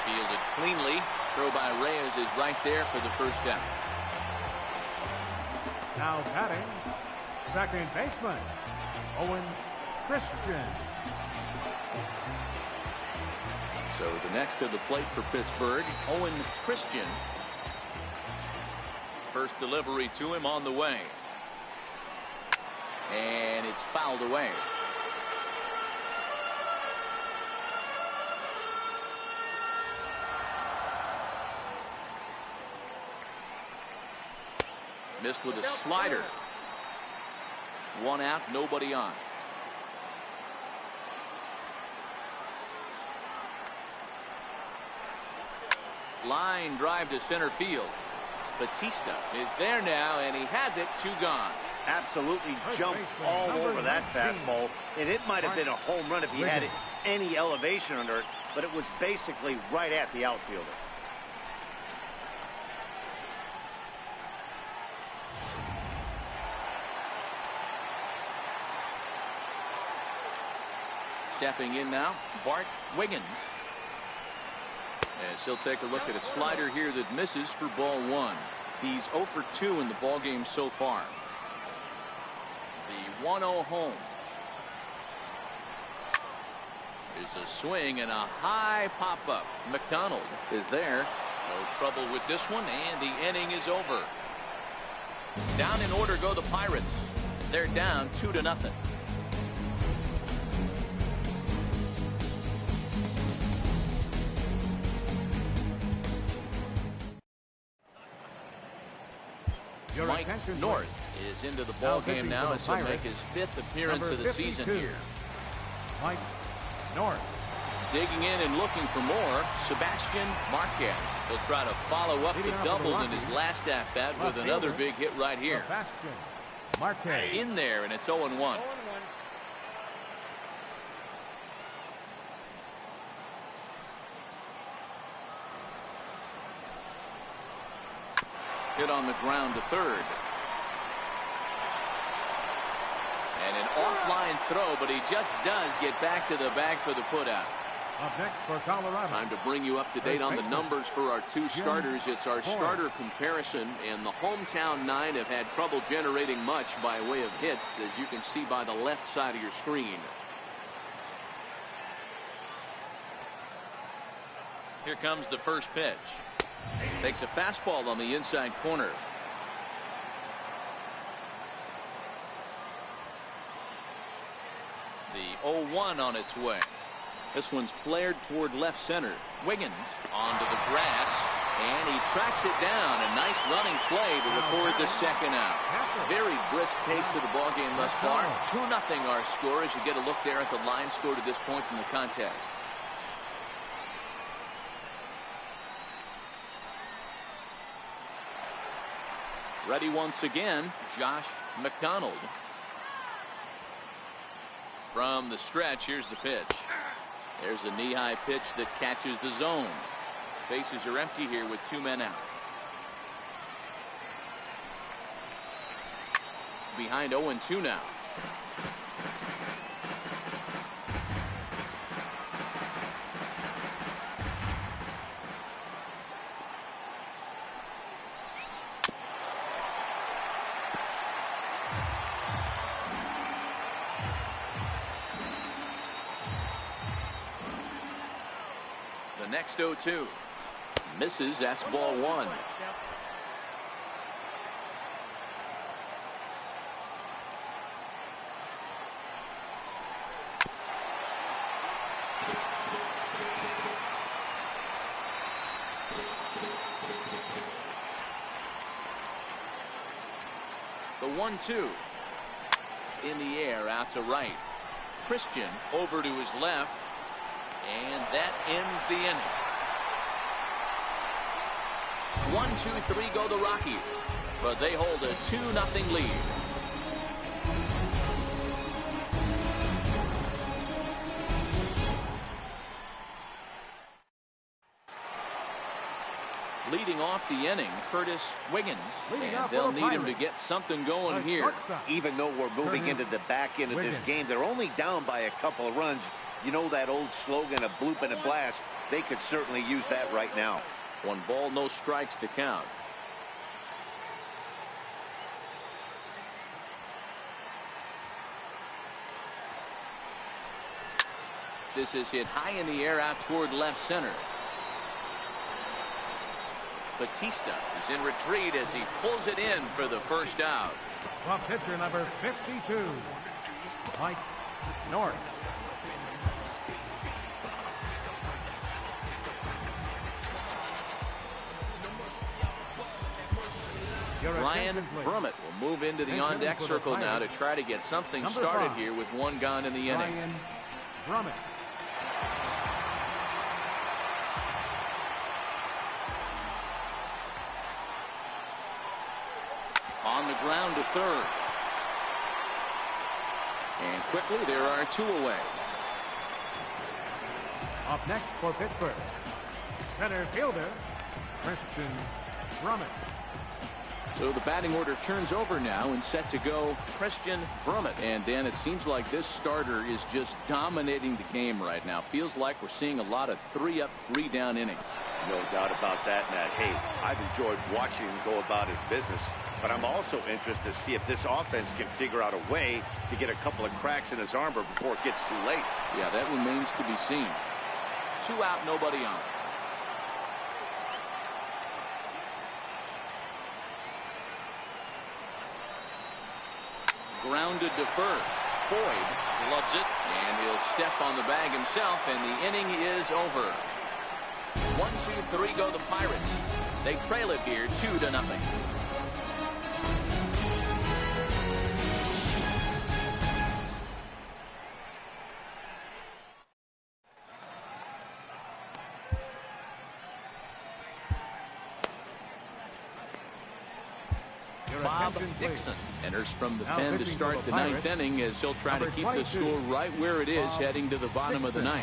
Fielded cleanly. Throw by Reyes is right there for the first down. Now batting, second baseman, Owen Christian. So the next to the plate for Pittsburgh, Owen Christian. First delivery to him on the way. And it's fouled away. Missed with a slider. 1 out, nobody on. Line drive to center field. Batista is there now, and he has it. 2 gone. Absolutely jumped all over that fastball, and it might have been a home run if he had any elevation under it, but it was basically right at the outfielder. Stepping in now, Bart Wiggins. As he'll take a look at a slider here that misses for ball 1. He's 0 for 2 in the ball game so far. The 1-0 home. There's a swing and a high pop-up. McDonald is there. No trouble with this one, and the inning is over. Down in order go the Pirates. They're down 2-0. Mike North is into the ball game now as he'll make his 5th appearance of the season here. Mike North. Digging in and looking for more, Sebastian Marquez. He'll try to follow up the doubles in his last at-bat with another big hit right here. Sebastian Marquez. In there, and it's 0-1. Hit on the ground to third. And an offline throw, but he just does get back to the bag for the putout. Up next for Colorado. Time to bring you up to date on the numbers for our 2 starters. It's our starter comparison, and the hometown 9 have had trouble generating much by way of hits, as you can see by the left side of your screen. Here comes the first pitch. Takes a fastball on the inside corner. The 0-1 on its way. This one's flared toward left center. Wiggins onto the grass, and he tracks it down. A nice running play to record the second out. Very brisk pace to the ball game thus far. 2-0 our score as you get a look there at the line score to this point in the contest. Ready once again, Josh McDonald. From the stretch, here's the pitch. There's a knee-high pitch that catches the zone. Bases are empty here with 2 men out. Behind 0-2 now. The next 0-2 misses. That's ball 1. The 1-2 in the air out to right. Christian over to his left. And that ends the inning. 1-2-3 go the Rockies, but they hold a 2-0 lead. Leading off the inning, Curtis Wiggins, and they'll need him to get something going here. Even though we're moving into the back end of this game, they're only down by a couple of runs. You know that old slogan, a bloop and a blast. They could certainly use that right now. 1 ball, no strikes to count. This is hit high in the air out toward left center. Batista is in retreat as he pulls it in for the first out. Well, pitcher number 52, Mike North. Ryan Brummett will move into the on-deck circle now to try to get something started here with 1 gone in the inning. Ryan Brummett. On the ground to third. And quickly there are 2 away. Up next for Pittsburgh, center fielder Christian Brummett. So the batting order turns over now and set to go Christian Brummett. And Dan, it seems like this starter is just dominating the game right now. Feels like we're seeing a lot of 3-up, 3-down innings. No doubt about that, Matt. Hey, I've enjoyed watching him go about his business, but I'm also interested to see if this offense can figure out a way to get a couple of cracks in his armor before it gets too late. Yeah, that remains to be seen. 2 out, nobody on. Grounded to first. Boyd loves it, and he'll step on the bag himself, and the inning is over. 1-2-3 go the Pirates. They trail it here 2-0. Bob Dixon enters from the pen to start the 9th inning as he'll try to keep the score right where it is heading to the bottom of the 9th.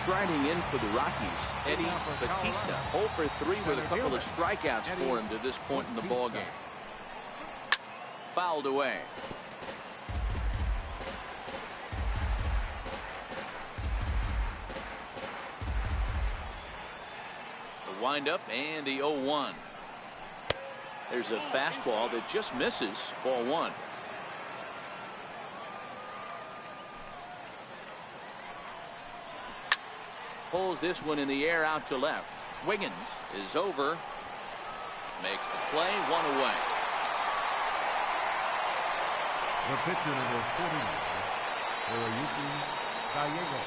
Striding in for the Rockies, Eddie Batista, 0 for 3 with a couple of strikeouts for him to this point in the ballgame. Fouled away. The windup and the 0-1. There's a fastball that just misses, ball 1. Pulls this one in the air out to left. Wiggins is over. Makes the play, 1 away. The pitcher number 49, Hiroyuki Gallego.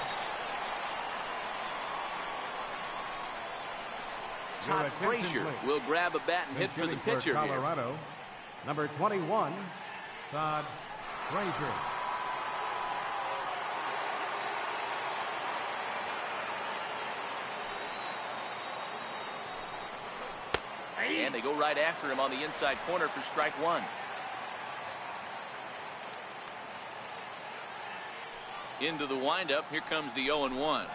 Todd Frazier will grab a bat and hit for the pitcher here. Colorado, number 21, Todd Frazier. And they go right after him on the inside corner for strike one. Into the windup. Here comes the 0-1.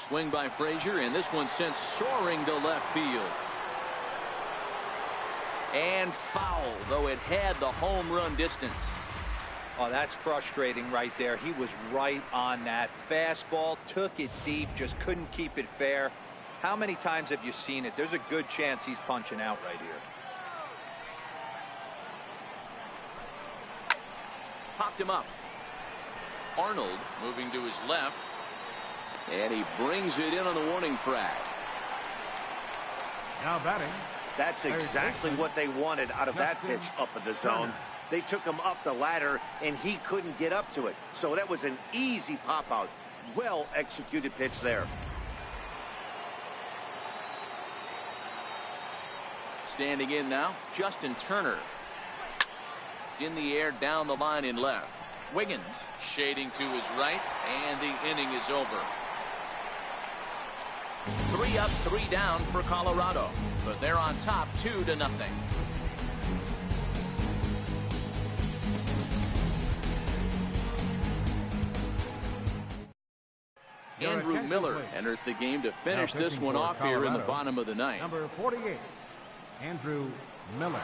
Swing by Frazier, and this one sent soaring to left field. And foul, though it had the home run distance. Oh, that's frustrating right there. He was right on that. Fastball, took it deep, just couldn't keep it fair. How many times have you seen it? There's a good chance he's punching out right here. Popped him up. Arnold moving to his left. And he brings it in on the warning track. Now batting. That's exactly what they wanted out of that pitch up in the zone. They took him up the ladder, and he couldn't get up to it. So that was an easy pop-out. Well-executed pitch there. Standing in now, Justin Turner. In the air, down the line in left. Wiggins shading to his right, and the inning is over. 3 up, 3 down for Colorado, but they're on top 2-0. Andrew Miller enters the game to finish this one off here in the bottom of the ninth. Number 48, Andrew Miller.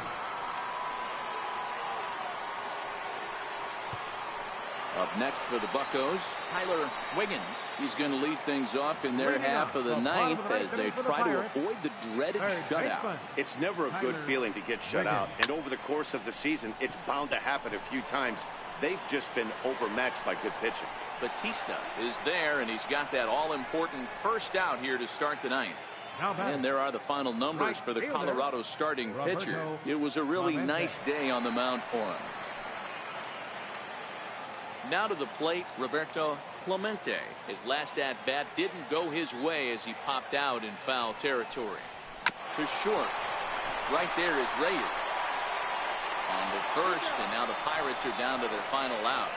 Up next for the Buccos, Tyler Wiggins. He's going to lead things off in their half of the ninth as they try to avoid the dreaded shutout. It's never a good feeling to get shut out, and over the course of the season, it's bound to happen a few times. They've just been overmatched by good pitching. Batista is there, and he's got that all-important first out here to start the ninth. And there are the final numbers for the Colorado starting pitcher. It was a really nice day on the mound for him. Now to the plate, Roberto Clemente. His last at-bat didn't go his way as he popped out in foul territory. To short. Right there is Reyes. On the first, and now the Pirates are down to their final out.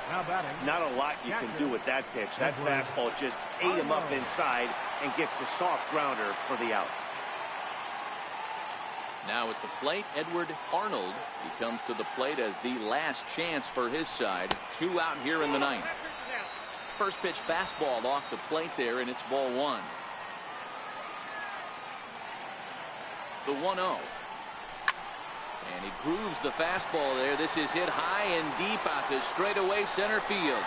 Now batting. Not a lot you can do with that pitch. That fastball just ate him up inside and gets the soft grounder for the out. Now at the plate, Edward Arnold. He comes to the plate as the last chance for his side. 2 out here in the ninth. First pitch fastball off the plate there, and it's ball 1. The 1-0. And he grooves the fastball there. This is hit high and deep out to straightaway center field.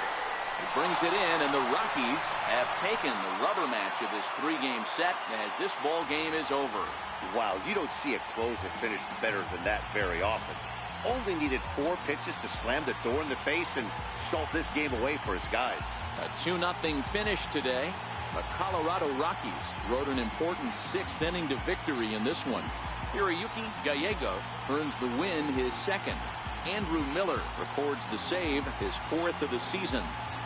He brings it in, and the Rockies have taken the rubber match of this 3-game set as this ball game is over. Wow, you don't see a closer finish better than that very often. Only needed 4 pitches to slam the door in the face and salt this game away for his guys. A 2-0 finish today. The Colorado Rockies rode an important 6th inning to victory in this one. Hiroyuki Gallegos earns the win, his 2nd. Andrew Miller records the save, his 4th of the season.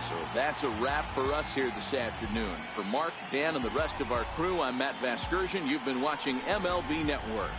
So that's a wrap for us here this afternoon. For Mark, Dan, and the rest of our crew, I'm Matt Vasgersian. You've been watching MLB Network.